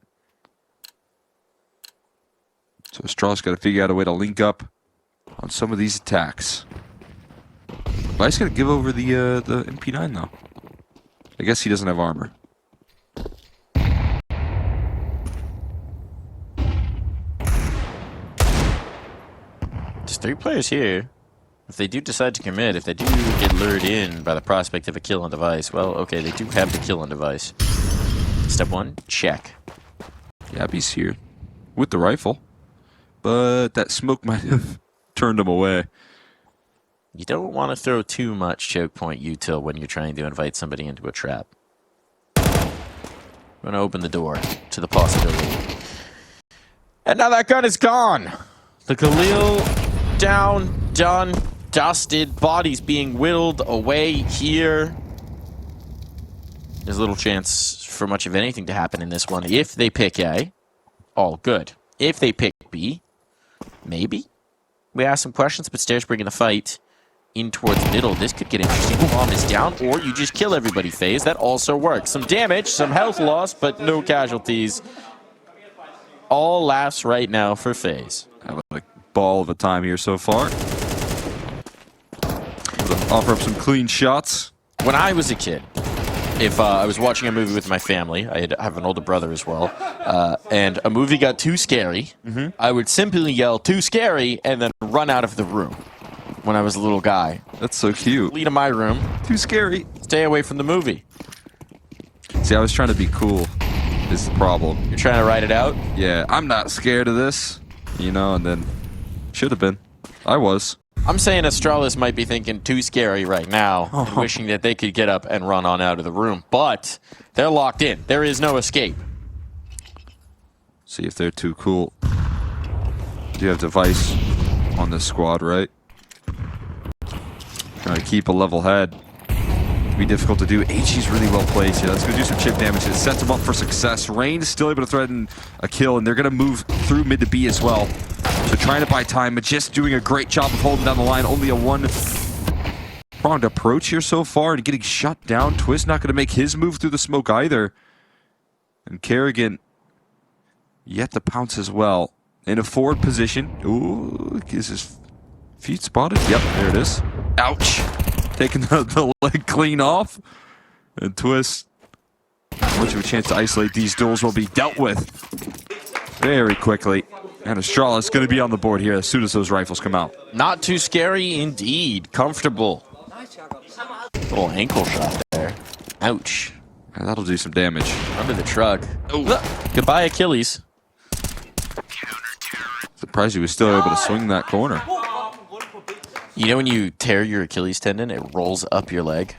So Astralis got to figure out a way to link up on some of these attacks. Vice got to give over the MP9 though. I guess he doesn't have armor. There's 3 players here. If they do decide to commit, if they do get lured in by the prospect of a kill on Device, well, okay, they do have the kill on Device. Step 1, check. Yabby's here with the rifle, but that smoke might have turned him away. You don't want to throw too much choke point util when you're trying to invite somebody into a trap. I'm going to open the door to the possibility. And now that gun is gone. The Galil down, done, dusted, bodies being whittled away here. There's little chance for much of anything to happen in this one. If they pick A, all good. If they pick B, maybe. We ask some questions, but Stairs bringing the fight in towards middle. This could get interesting. Bomb is down, or you just kill everybody, FaZe. That also works. Some damage, some health loss, but no casualties. All laughs right now for FaZe. Having a ball of a time here so far. Offer up some clean shots. When I was a kid, if I was watching a movie with my family, I have an older brother as well, and a movie got too scary, I would simply yell, "Too scary," and then run out of the room. When I was a little guy. That's so cute. Flee to my room. Too scary. Stay away from the movie. See, I was trying to be cool, is the problem. You're trying to write it out? Yeah, I'm not scared of this, you know, and then should have been. I was. I'm saying Astralis might be thinking too scary right now, and wishing that they could get up and run on out of the room, but they're locked in. There is no escape. See if they're too cool. Do you have Device on this squad, right? Trying to keep a level head. Be difficult to do. HooXi's really well placed here. Let's go do some chip damage. It sets him up for success. Rain is still able to threaten a kill, and they're going to move through mid to B as well. So trying to buy time, but just doing a great job of holding down the line. Only a one-pronged approach here so far and getting shut down. Twist not going to make his move through the smoke either. And Kerrigan yet to pounce as well. In a forward position. Ooh, is his feet spotted? Yep, there it is. Ouch. Taking the leg clean off. And Twist, much of a chance to isolate these duels will be dealt with very quickly. And Astralis is going to be on the board here as soon as those rifles come out. Not too scary indeed. Comfortable. Little ankle shot there. Ouch. And that'll do some damage. Under the truck. Oh. Goodbye, Achilles. Surprised he was still able to swing that corner. You know when you tear your Achilles tendon, it rolls up your leg?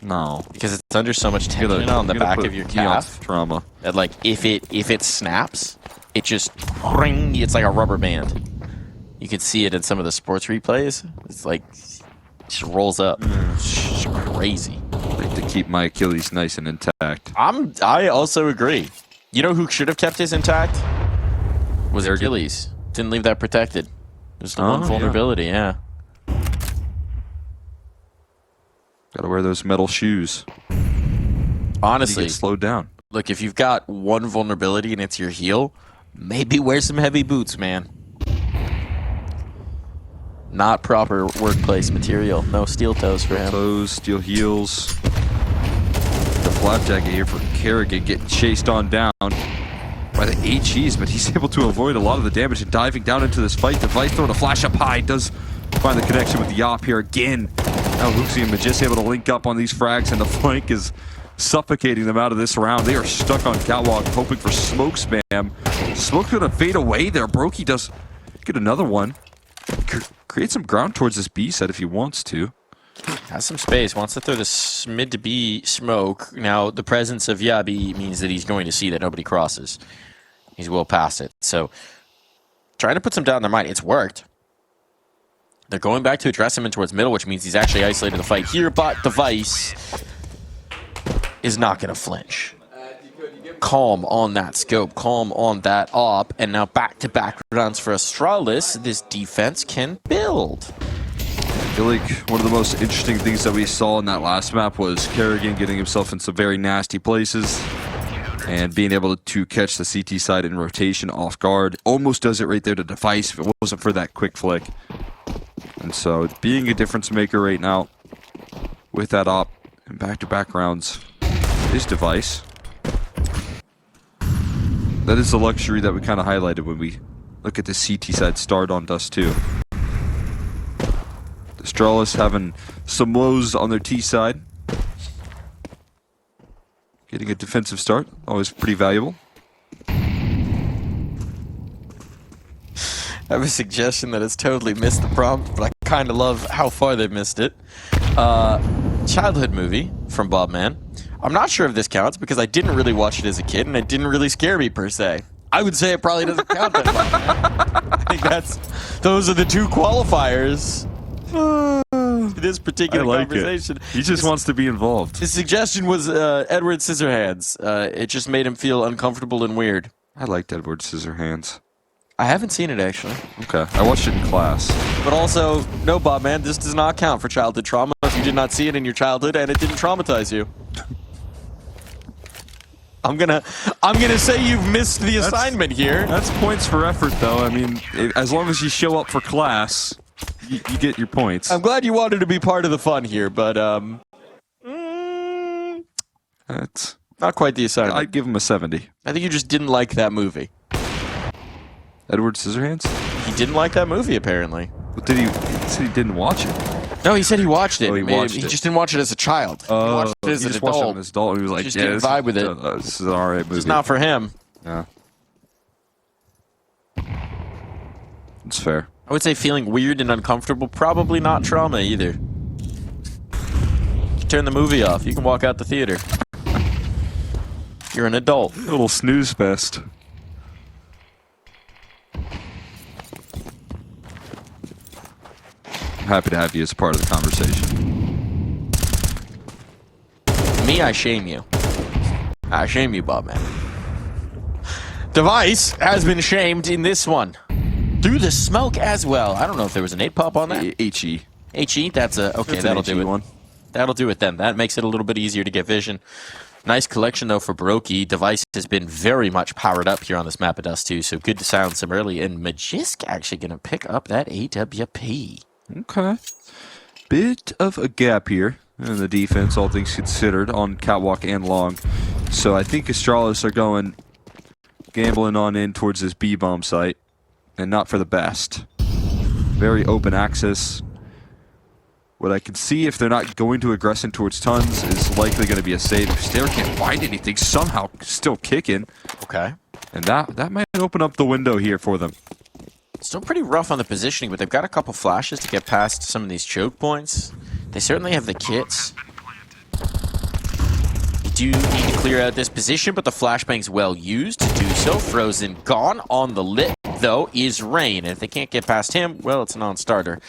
No. Because it's under so much tension on the back of your calf. Trauma. That like if it snaps, it just ring. It's like a rubber band. You can see it in some of the sports replays. It's like it just rolls up. It's just crazy. I like to keep my Achilles nice and intact. I also agree. You know who should have kept his intact? Was Achilles. Didn't leave that protected. There's the one vulnerability, yeah. Gotta wear those metal shoes. Honestly, you get slowed down. Look, if you've got one vulnerability and it's your heel, maybe wear some heavy boots, man. Not proper workplace material. No steel toes for him. Toes, steel heels. The flap jacket here for Kerrigan getting chased on down by the HEs, but he's able to avoid a lot of the damage and diving down into this fight. Device throwing a flash up high. Does find the connection with the op here again. Now HooXi and Majest able to link up on these frags, and the flank is suffocating them out of this round. They are stuck on catwalk, hoping for smoke spam. Smoke's gonna fade away there. Brokey does get another one. Create some ground towards this B side if he wants to. Has some space. Wants to throw this mid to B smoke. Now, the presence of Yabi means that he's going to see that nobody crosses. He's well past it. So, trying to put some doubt in their mind. It's worked. They're going back to address him in towards middle, which means he's actually isolated the fight here, but Device is not going to flinch. Calm on that scope, calm on that op, and now back-to-back rounds for Astralis. This defense can build. I feel like one of the most interesting things that we saw in that last map was Kerrigan getting himself in some very nasty places and being able to catch the CT side in rotation off guard. Almost does it right there to Device if it wasn't for that quick flick. And so being a difference maker right now with that op and back-to-back rounds is Device. That is the luxury that we kind of highlighted when we look at the CT side start on Dust2. Astralis having some lows on their T side. Getting a defensive start, always pretty valuable. I have a suggestion that has totally missed the prompt, but I kind of love how far they missed it. Childhood movie from Bobman. I'm not sure if this counts because I didn't really watch it as a kid and it didn't really scare me per se. I would say it probably doesn't count then, Bobman. I think those are the two qualifiers. This particular conversation. He just wants to be involved. His suggestion was Edward Scissorhands. It just made him feel uncomfortable and weird. I liked Edward Scissorhands. I haven't seen it actually. Okay, I watched it in class. But also, no, Bob, man, this does not count for childhood trauma if you did not see it in your childhood and it didn't traumatize you. I'm gonna say you've missed the assignment here. That's points for effort, though. I mean, as long as you show up for class, you get your points. I'm glad you wanted to be part of the fun here, but that's not quite the assignment. I'd give him a 70. I think you just didn't like that movie. Edward Scissorhands? He didn't like that movie, apparently. But he said he didn't watch it. No, he said he watched it. Oh, he just didn't watch it as a child. He watched it as an adult. Watched it as an adult. He was like, just didn't vibe with it. This is an alright movie. It's not for him. Yeah. It's fair. I would say feeling weird and uncomfortable, probably not trauma either. You turn the movie off. You can walk out the theater. You're an adult. A little snooze fest. I'm happy to have you as a part of the conversation. Me, I shame you. I shame you, Bob, man. Device has been shamed in this one. through the smoke as well. I don't know if there was a nade pop on that. HE. HE, that's a... Okay, That's that'll an do it. one. That'll do it then. That makes it a little bit easier to get vision. Nice collection, though, for Brokey. Device has been very much powered up here on this map of Dust2, so good to silence him early. And Magisk actually going to pick up that AWP. Okay. Bit of a gap here in the defense, all things considered, on Catwalk and Long. So I think Astralis are going gambling on in towards this B-bomb site, and not for the best. Very open access. What I can see, if they're not going to aggressing towards Tons, is likely going to be a save. Stair can't find anything, somehow still kicking. Okay. And that might open up the window here for them. Still pretty rough on the positioning, but they've got a couple flashes to get past some of these choke points. They certainly have the kits. You do need to clear out this position, but the flashbang's well used to do so. Frozen gone on the lit, though, is Rain. And if they can't get past him, well, it's a non-starter.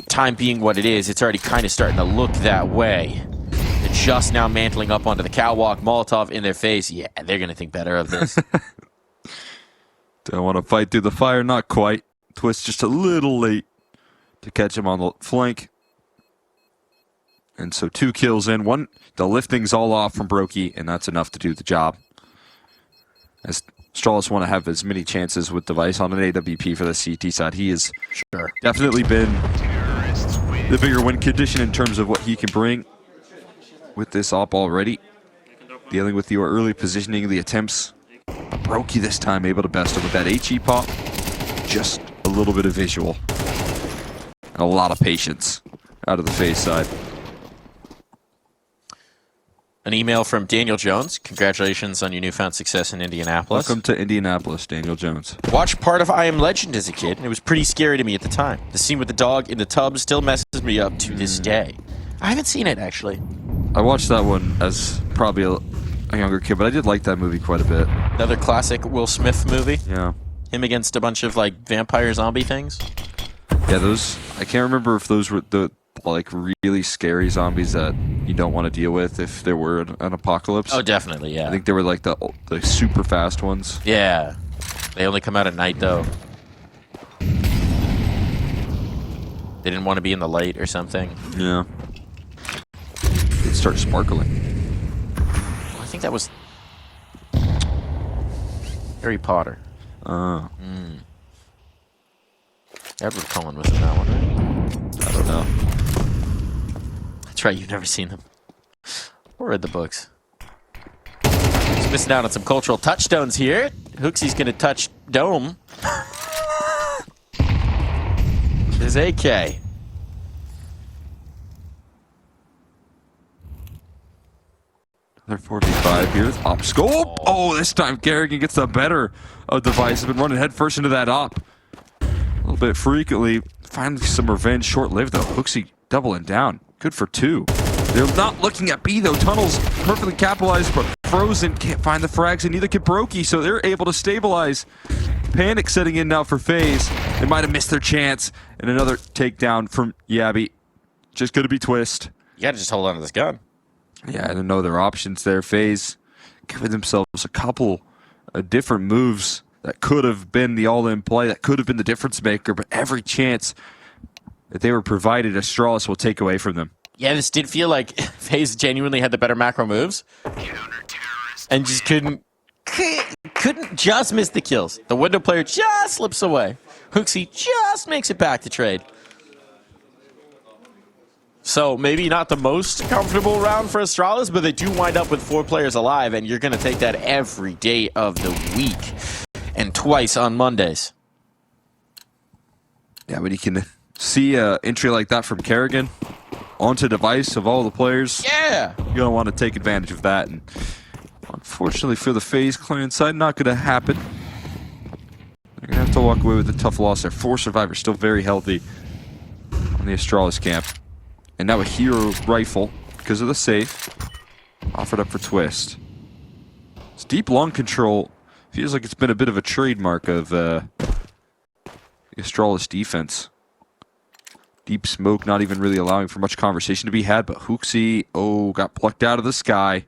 Time being what it is, it's already kind of starting to look that way. They're just now mantling up onto the catwalk. Molotov in their face. Yeah, they're going to think better of this. Don't want to fight through the fire, not quite. Twist just a little late to catch him on the flank. And so 2 kills in. One, the lifting's all off from Brokey, and that's enough to do the job. As Astralis want to have as many chances with Device on an AWP for the CT side. He has definitely been the bigger win condition in terms of what he can bring with this op already. Dealing with your early positioning, the attempts. But Brokey this time able to best him with that HE pop. Just a little bit of visual. And a lot of patience out of the FaZe side. An email from Daniel Jones. Congratulations on your newfound success in Indianapolis. Welcome to Indianapolis, Daniel Jones. Watched part of I Am Legend as a kid, and it was pretty scary to me at the time. The scene with the dog in the tub still messes me up to this day. I haven't seen it, actually. I watched that one as probably a younger kid, but I did like that movie quite a bit. Another classic Will Smith movie. Yeah. Him against a bunch of, like, vampire zombie things. Yeah, those... I can't remember if those were the, like, really scary zombies that you don't want to deal with if there were an apocalypse. Oh, definitely, yeah. I think they were, like, the super fast ones. Yeah. They only come out at night, though. They didn't want to be in the light or something. Yeah. It started sparkling. I think that was Harry Potter. Edward Cullen was in that one, right? I don't know. That's right, you've never seen them. Or read the books. Just missing out on some cultural touchstones here. HooXi's gonna touch Dome. There's AK. Another 4v5 here. Op scope. Oh, this time Garrigan gets the better of Device. Has been running headfirst into that op. A little bit frequently. Finally some revenge. Short-lived though. HooXi doubling down. Good for 2. They're not looking at B though. Tunnels perfectly capitalized, but Frozen can't find the frags, and neither can Brokey, so they're able to stabilize. Panic setting in now for FaZe. They might have missed their chance. And another takedown from Yabby. Just gonna be Twist. You gotta just hold on to this gun. Yeah, I don't know their options there. FaZe giving themselves a couple of different moves that could have been the all-in play, that could have been the difference maker, but every chance that they were provided, Astralis will take away from them. Yeah, this did feel like FaZe genuinely had the better macro moves. And just couldn't just miss the kills. The window player just slips away. HooXi just makes it back to trade. So maybe not the most comfortable round for Astralis, but they do wind up with 4 players alive, and you're going to take that every day of the week and twice on Mondays. Yeah, but you can see an entry like that from Kerrigan onto Device of all the players. Yeah! You're going to want to take advantage of that. And unfortunately for the FaZe clan side, not going to happen. They're going to have to walk away with a tough loss there. 4 survivors still very healthy on the Astralis camp. And now a hero rifle because of the safe. Offered up for Twist. It's deep long control. Feels like it's been a bit of a trademark of the Astralis defense. Deep smoke, not even really allowing for much conversation to be had. But HooXi, got plucked out of the sky.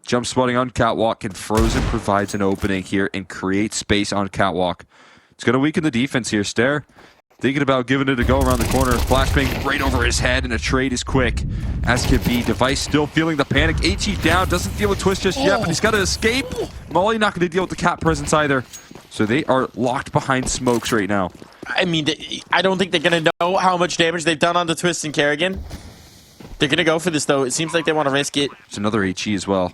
Jump spotting on Catwalk, and Frozen provides an opening here and creates space on Catwalk It's going to weaken the defense here. Stare thinking about giving it a go around the corner. Flashbang right over his head, and a trade is quick. As can be. Device still feeling the panic. HooXi down. Doesn't deal with Twist just yet, but he's got to escape. Molly not going to deal with the cat presence either. So they are locked behind smokes right now. I mean, I don't think they're going to know how much damage they've done on the Twist and Kerrigan. They're going to go for this, though. It seems like they want to risk it. It's another HooXi as well.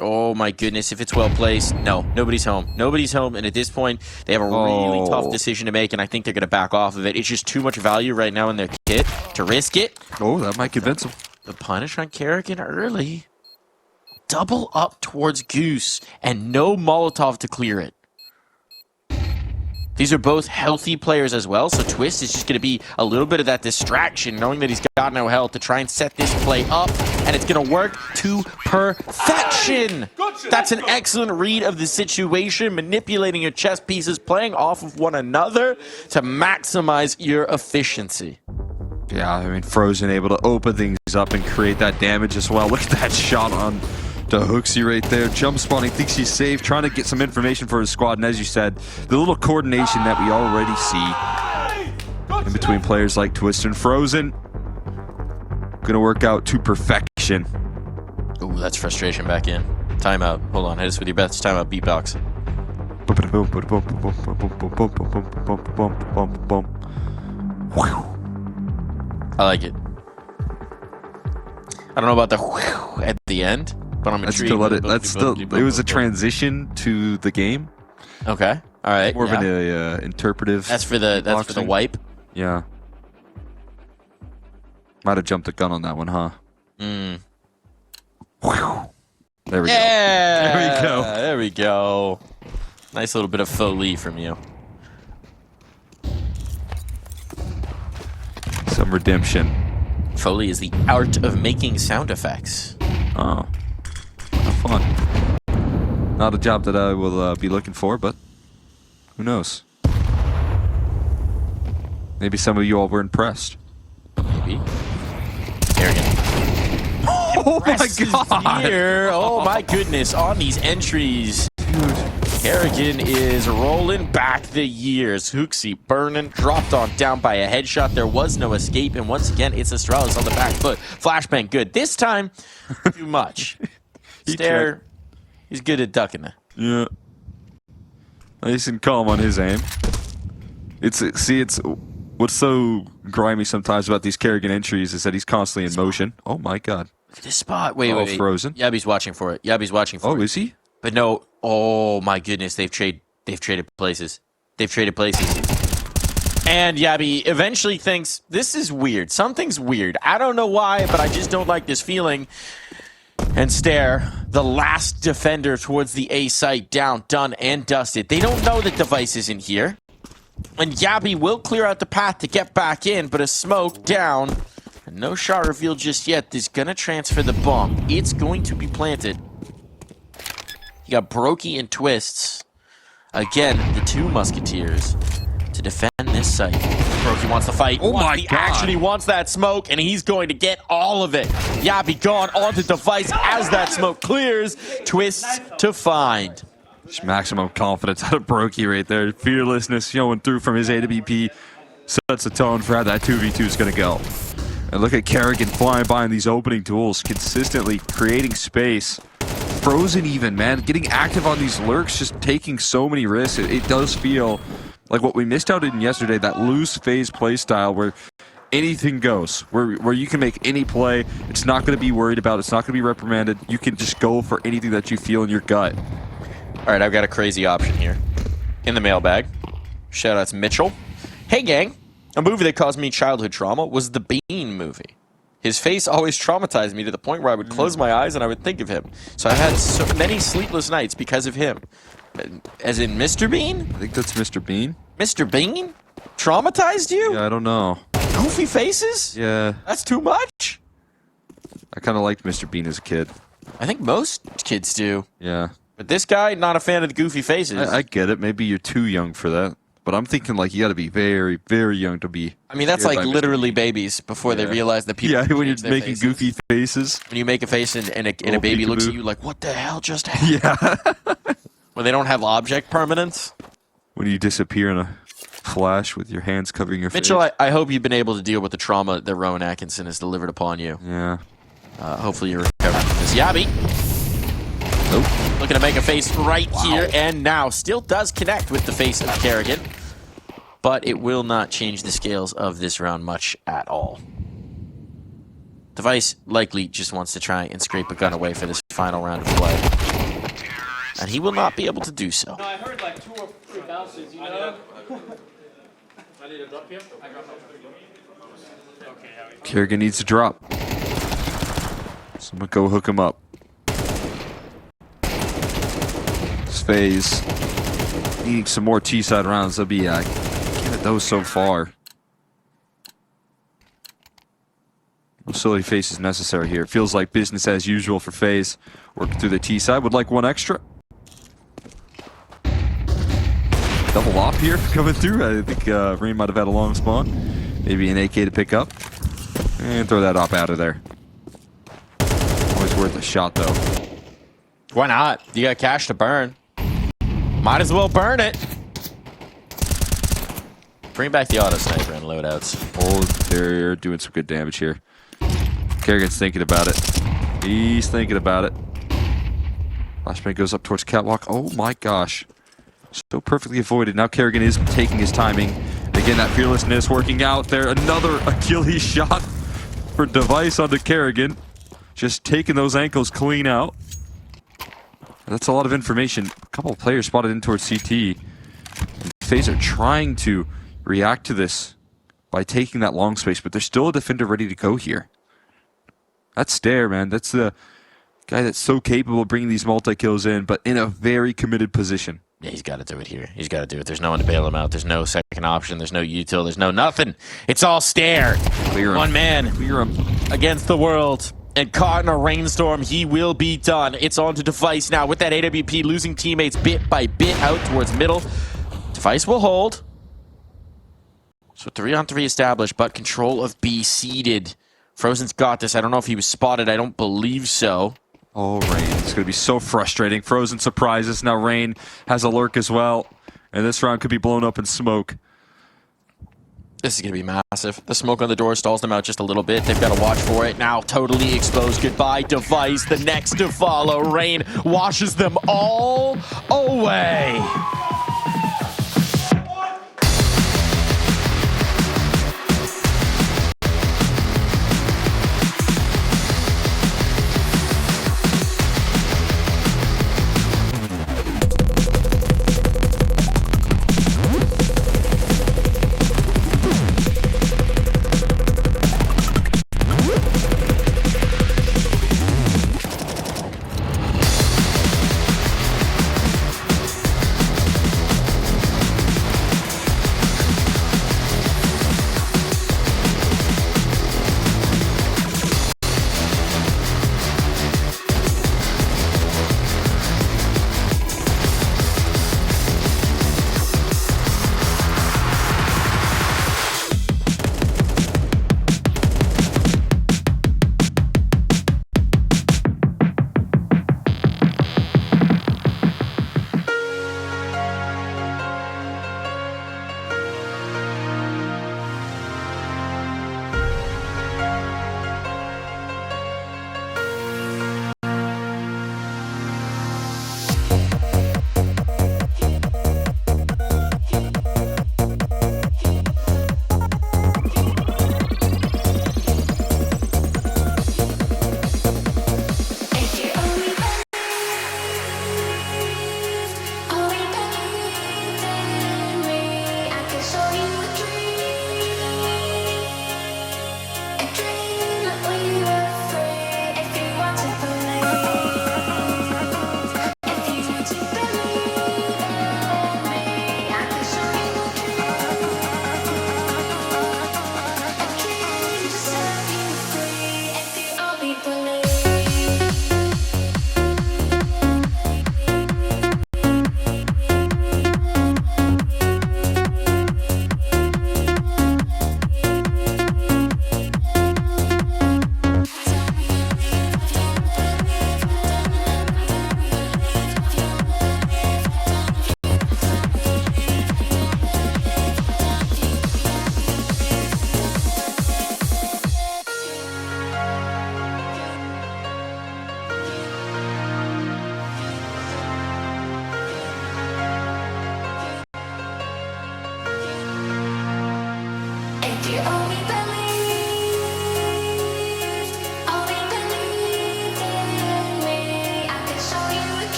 Oh, my goodness. If it's well placed, no. Nobody's home. Nobody's home. And at this point, they have a really tough decision to make, and I think they're going to back off of it. It's just too much value right now in their kit to risk it. Oh, that might convince them. The punish on Kerrigan early. Double up towards Goose, and no Molotov to clear it. These are both healthy players as well, so Twist is just going to be a little bit of that distraction, knowing that he's got no health, to try and set this play up, and it's going to work to perfection. That's an excellent read of the situation, manipulating your chess pieces, playing off of one another to maximize your efficiency. Yeah, I mean, Frozen able to open things up and create that damage as well. Look at that shot on to HooXi right there. Jump spawning, thinks he's safe, trying to get some information for his squad. And as you said, the little coordination that we already see in between players like Twist and Frozen, gonna work out to perfection. Ooh, that's frustration back in. Timeout. Hold on, hit us with your bets. Timeout, beatbox. I like it. I don't know about the whew at the end, but I'm intrigued. It was a transition to the game. Okay. All right. More of an interpretive. That's for the wipe. Yeah. Might have jumped the gun on that one, huh? Mm. There we go. Yeah. There we go. There we go. Nice little bit of faux leaf from you. Some redemption. Foley is the art of making sound effects. Oh. How fun. Not a job that I will be looking for, but who knows? Maybe some of you all were impressed. Maybe. Arrogant. Oh my god! Here. Oh my goodness, on these entries. Dude. Kerrigan is rolling back the years. HooXi burning, dropped on down by a headshot. There was no escape, and once again, it's Astralis on the back foot. Flashbang good. This time, too much. Stare, he's good at ducking it. Yeah. Nice and calm on his aim. It's what's so grimy sometimes about these Kerrigan entries is that he's constantly in motion. Oh my god. Look at this spot. Wait. Frozen. Yabby's watching for it. Yabby's watching for it. Oh, is he? But no. Oh my goodness, they've traded places. They've traded places. And Yabby eventually thinks, this is weird. Something's weird. I don't know why, but I just don't like this feeling. And Stare, the last defender towards the A site, down, done, and dusted. They don't know that Device isn't here. And Yabby will clear out the path to get back in, but a smoke down. And no shot revealed just yet. Is gonna transfer the bomb. It's going to be planted. You got Brokey and Twists. Again, the two Musketeers to defend this site. Brokey wants to fight. Oh my He god. actually wants that smoke, and he's going to get all of it. Yabby gone onto Device as that smoke clears. Twists to find. Just maximum confidence out of Brokey right there. Fearlessness showing through from his AWP. Sets the tone for how that 2v2 is going to go. And look at Kerrigan flying by in these opening duels, consistently creating space. Frozen even, man, getting active on these lurks, just taking so many risks. It does feel like what we missed out in yesterday, that loose FaZe play style where anything goes, where you can make any play. It's not going to be worried about. It's not going to be reprimanded. You can just go for anything that you feel in your gut. All right, I've got a crazy option here in the mailbag. Shout out to Mitchell. Hey, gang. A movie that caused me childhood trauma was the Bean movie. His face always traumatized me to the point where I would close my eyes and I would think of him. So I've had so many sleepless nights because of him. As in Mr. Bean? I think that's Mr. Bean. Mr. Bean? Traumatized you? Yeah, I don't know. Goofy faces? Yeah. That's too much? I kind of liked Mr. Bean as a kid. I think most kids do. Yeah. But this guy, not a fan of the goofy faces. I get it. Maybe you're too young for that. But I'm thinking like you got to be very, very young to be. I mean, that's like literally babies before they realize that people. Yeah, when you're their making faces. goofy faces. When you make a face and a baby looks at you like, what the hell just happened? Yeah. Where they don't have object permanence. when you disappear in a flash with your hands covering your Mitchell, face. I hope you've been able to deal with the trauma that Rowan Atkinson has delivered upon you. Yeah. Hopefully you're recovering from this. Yabi. Nope. Looking to make a face right here and now. Still does connect with the face of Kerrigan. But it will not change the scales of this round much at all. Device likely just wants to try and scrape a gun away for this final round of play. And he will not be able to do so. No, I heard like 2 or 3 bounces, you know? I need a drop here? I got okay, Kerrigan needs to drop. Someone go hook him up. This FaZe needing some more T-side rounds. They'll be getting those so far. No silly faces necessary here. It feels like business as usual for FaZe. Working through the T-side. Would like one extra. Double op here coming through. I think Rain might have had a long spawn. Maybe an AK to pick up. And throw that op out of there. Always worth a shot, though. Why not? You got cash to burn. Might as well burn it. Bring back the auto sniper and loadouts. Oh, they're doing some good damage here. Kerrigan's thinking about it. He's thinking about it. Flashbang goes up towards Catwalk. Oh my gosh. So perfectly avoided. Now Kerrigan is taking his timing. Again, that fearlessness working out there. Another Achilles shot for Device onto Kerrigan. Just taking those ankles clean out. That's a lot of information. A couple of players spotted in towards CT. And FaZe are trying to react to this by taking that long space, but there's still a defender ready to go here. That's Stare, man. That's the guy that's so capable of bringing these multi-kills in, but in a very committed position. Yeah, he's got to do it here. He's got to do it. There's no one to bail him out. There's no second option. There's no util. There's no nothing. It's all Stare. Clear him. One man Clear him. against the world. And caught in a rainstorm, he will be done. It's on to Device now with that AWP, losing teammates bit by bit out towards middle. Device will hold. So 3-on-3 established, but control of B seeded. Frozen's got this. I don't know if he was spotted. I don't believe so. Oh, Rain. It's going to be so frustrating. Frozen surprises. Now Rain has a lurk as well. And this round could be blown up in smoke. This is going to be massive. The smoke on the door stalls them out just a little bit. They've got to watch for it. Now totally exposed. Goodbye, Device. The next to follow. Rain washes them all away.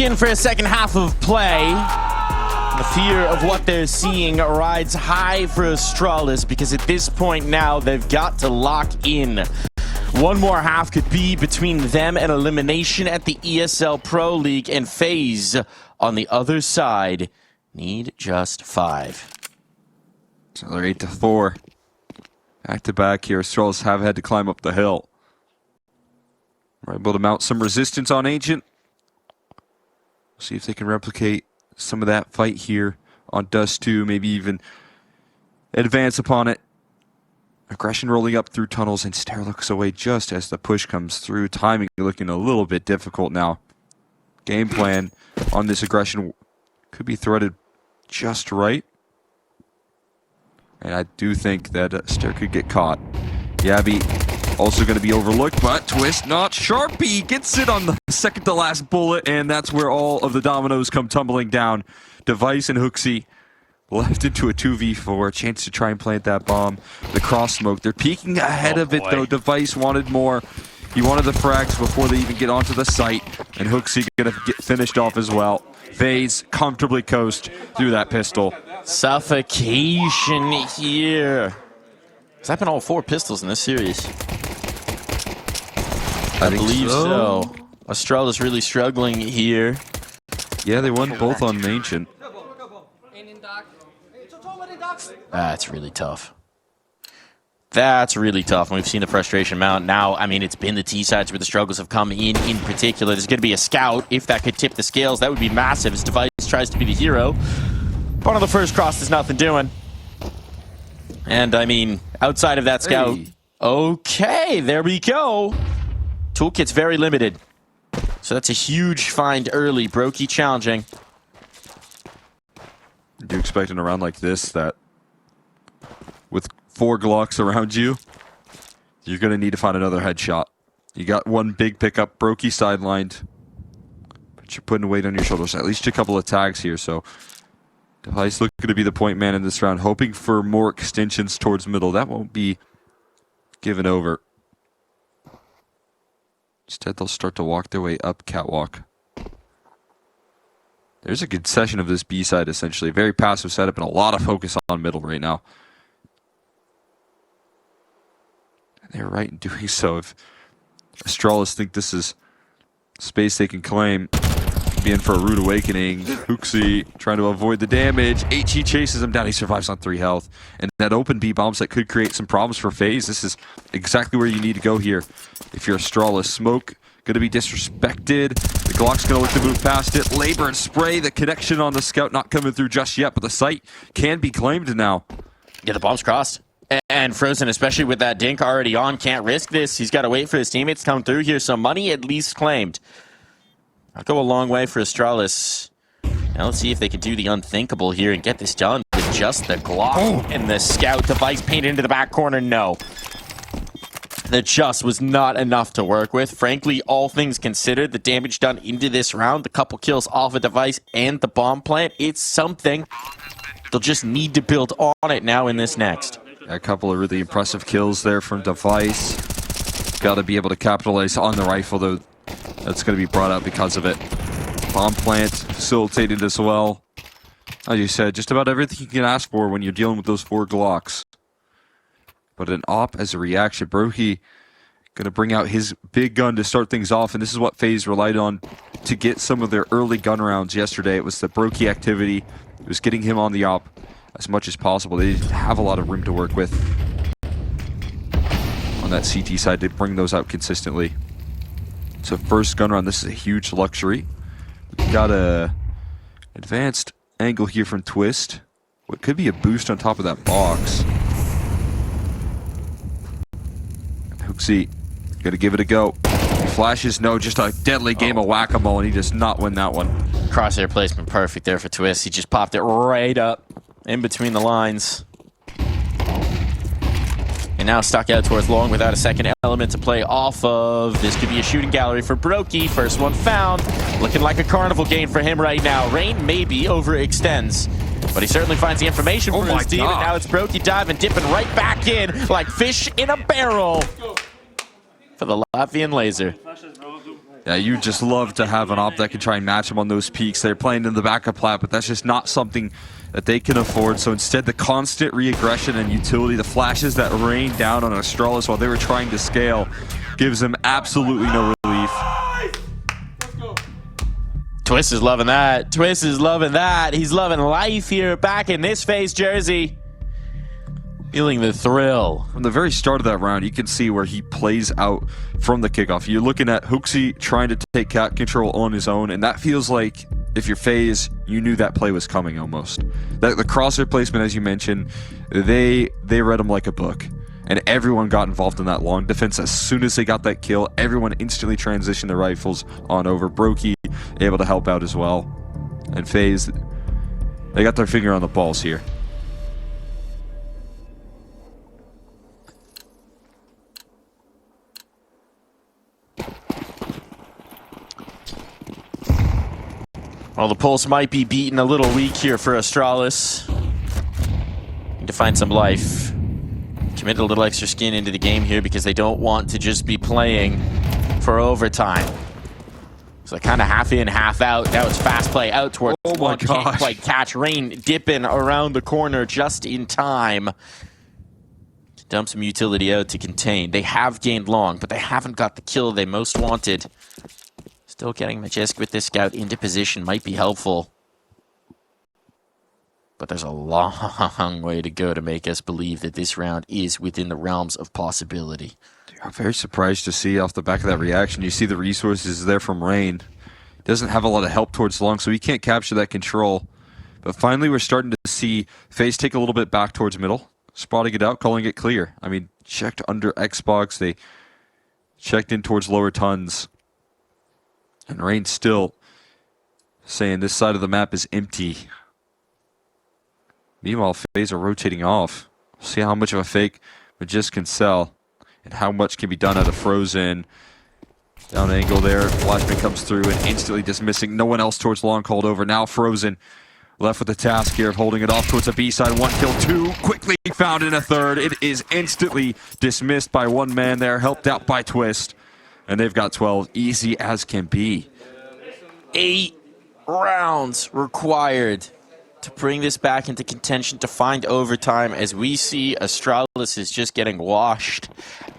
in for a second half of play. The fear of what they're seeing rides high for Astralis because at this point now they've got to lock in. One more half could be between them and elimination at the ESL Pro League, and FaZe on the other side need just 5. So they're 8-4. Back to back here. Astralis have had to climb up the hill. We're able to mount some resistance on Ancient. See if they can replicate some of that fight here on Dust2, maybe even advance upon it. Aggression rolling up through tunnels, and Stair looks away just as the push comes through. Timing looking a little bit difficult now. Game plan on this aggression could be threaded just right. And I do think that Stair could get caught. Yabby also going to be overlooked, but Twist not. Sharpie gets it on the second to last bullet, and that's where all of the dominoes come tumbling down. Device and HooXi left into a 2v4. Chance to try and plant that bomb. The cross smoke. They're peeking ahead of it, though. Device wanted more. He wanted the frags before they even get onto the site, and HooXi going to get finished off as well. FaZe comfortably coast through that pistol. Suffocation here. Has that been all 4 pistols in this series? I believe so. Astralis really struggling here. Yeah, they won both on Ancient. That's really tough. That's really tough. And we've seen the frustration mount. Now, I mean, it's been the T sides where the struggles have come in particular. There's going to be a scout. If that could tip the scales, that would be massive as Device tries to be the hero. But on the first cross, there's nothing doing. And, I mean, outside of that scout... Hey. Okay, there we go. Toolkit's very limited. So that's a huge find early. Brokey challenging. Do you expect in a round like this that with 4 Glocks around you, you're going to need to find another headshot? You got one big pickup, Brokey sidelined, but you're putting weight on your shoulders. At least a couple of tags here, so Device looking to be the point man in this round, hoping for more extensions towards middle. That won't be given over. Instead, they'll start to walk their way up catwalk. There's a good session of this B side, essentially. Very passive setup and a lot of focus on middle right now. And they're right in doing so. If Astralis think this is space they can claim, be in for a rude awakening. HooXi trying to avoid the damage. HE chases him down. He survives on 3 health. And that open B bombs that could create some problems for FaZe. This is exactly where you need to go here. If you're Astralis, smoke going to be disrespected. The Glock's going to look to move past it. Labor and spray. The connection on the scout not coming through just yet, but the site can be claimed now. Yeah, the bomb's crossed. And Frozen, especially with that dink already on, can't risk this. He's got to wait for his teammates to come through here. So money at least claimed. I'll go a long way for Astralis. Now let's see if they can do the unthinkable here and get this done with just the Glock and the scout. Device painted into the back corner. No. That just was not enough to work with. Frankly, all things considered, the damage done into this round, the couple kills off a Device and the bomb plant, it's something. They'll just need to build on it now in this next. A couple of really impressive kills there from Device. Got to be able to capitalize on the rifle, though. That's going to be brought out because of it. Bomb plant facilitated as well. As you said, just about everything you can ask for when you're dealing with those 4 Glocks. But an op as a reaction. Brokey going to bring out his big gun to start things off, and this is what FaZe relied on to get some of their early gun rounds yesterday. It was the Brokey activity. It was getting him on the op as much as possible. They didn't have a lot of room to work with on that CT side to bring those out consistently. So first gun round, this is a huge luxury. We've got a advanced angle here from Twist. What could be a boost on top of that box. HooXi, gonna give it a go. Flashes, no, just a deadly game of whack-a-mole, and he does not win that one. Crosshair placement perfect there for Twist. He just popped it right up in between the lines. And now stuck out towards long without a second element to play off of. This could be a shooting gallery for Brokey. First one found. Looking like a carnival game for him right now. Rain maybe overextends, but he certainly finds the information for his team. And now it's Brokey diving, dipping right back in like fish in a barrel for the Latvian laser. Yeah, you just love to have an op that can try and match them on those peaks. They're playing in the backup plat, but that's just not something that they can afford. So instead, the constant re-aggression and utility, the flashes that rain down on Astralis while they were trying to scale, gives them absolutely no relief. Twist is loving that. Twist is loving that. He's loving life here back in this FaZe jersey. Feeling the thrill. From the very start of that round, you can see where he plays out from the kickoff. You're looking at HooXi trying to take cat control on his own, and that feels like if you're FaZe, you knew that play was coming almost. The crosshair placement, as you mentioned, they read him like a book. And everyone got involved in that long defense. As soon as they got that kill, everyone instantly transitioned their rifles on over. Brokey able to help out as well. And FaZe, they got their finger on the balls here. Well, the pulse might be beaten a little weak here for Astralis. Need to find some life. Committed a little extra skin into the game here because they don't want to just be playing for overtime. So kind of half in, half out. Now it's fast play out towards one. Can't quite catch. Rain dipping around the corner just in time to dump some utility out to contain. They have gained long, but they haven't got the kill they most wanted. Still getting Majestic with this scout into position might be helpful. But there's a long way to go to make us believe that this round is within the realms of possibility. I'm very surprised to see off the back of that reaction. You see the resources there from Rain. Doesn't have a lot of help towards long, so he can't capture that control. But finally, we're starting to see FaZe take a little bit back towards middle. Spotting it out, calling it clear. I mean, checked under Xbox. They checked in towards lower tons. And Rain still saying this side of the map is empty. Meanwhile, FaZe are rotating off. See how much of a fake Magist can sell and how much can be done out of Frozen. Down angle there, Flashman comes through and instantly dismissing. No one else towards long called over. Now Frozen left with the task here of holding it off towards the B side. 1 kill, 2 quickly found in a third. It is instantly dismissed by one man there, helped out by Twist. And they've got 12, easy as can be. 8 rounds required to bring this back into contention, to find overtime, as we see Astralis is just getting washed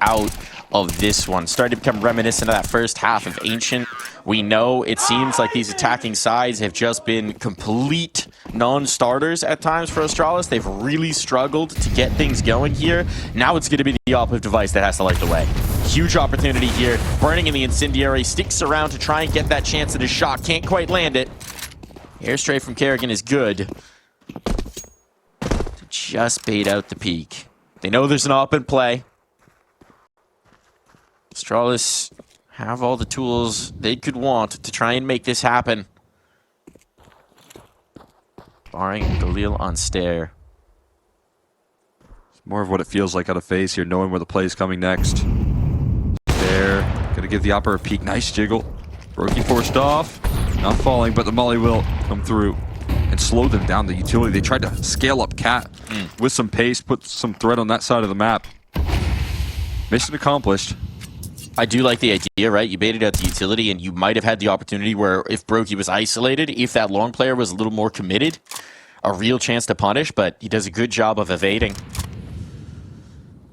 out of this one. Starting to become reminiscent of that first half of Ancient. We know it seems like these attacking sides have just been complete non-starters at times for Astralis. They've really struggled to get things going here. Now it's going to be the operative device that has to light the way. Huge opportunity here. Burning in the incendiary, sticks around to try and get that chance at a shot. Can't quite land it. Air straight from Kerrigan is good to just bait out the peak. They know there's an op in play. Astralis have all the tools they could want to try and make this happen. Barring Galil on stair. It's more of what it feels like out of FaZe here, knowing where the play is coming next. There, gonna give the opera a peek. Nice jiggle. Brokey forced off. Not falling, but the molly will come through and slow them down. The utility, they tried to scale up Cat with some pace, put some threat on that side of the map. Mission accomplished. I do like the idea, right? You baited out the utility, and you might have had the opportunity where if Brokey was isolated, if that long player was a little more committed, a real chance to punish, but he does a good job of evading.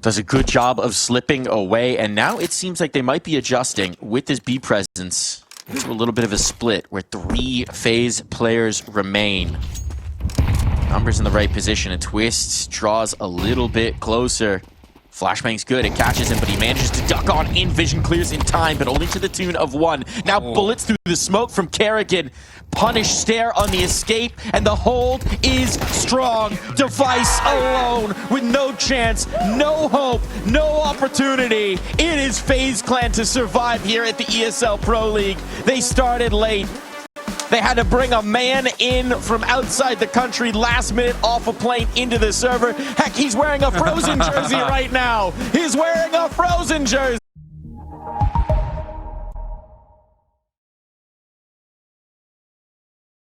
Does a good job of slipping away, and now it seems like they might be adjusting with this B presence into a little bit of a split where 3 FaZe players remain. Numbers in the right position, and Twist draws a little bit closer. Flashbang's good, it catches him, but he manages to duck on in. Vision clears in time, but only to the tune of 1. Now bullets through the smoke from Kerrigan. Punish stare on the escape, and the hold is strong. Device alone with no chance, no hope, no opportunity. It is FaZe Clan to survive here at the ESL Pro League. They started late. They had to bring a man in from outside the country last minute off a plane into the server. Heck, he's wearing a Frozen jersey right now. He's wearing a Frozen jersey.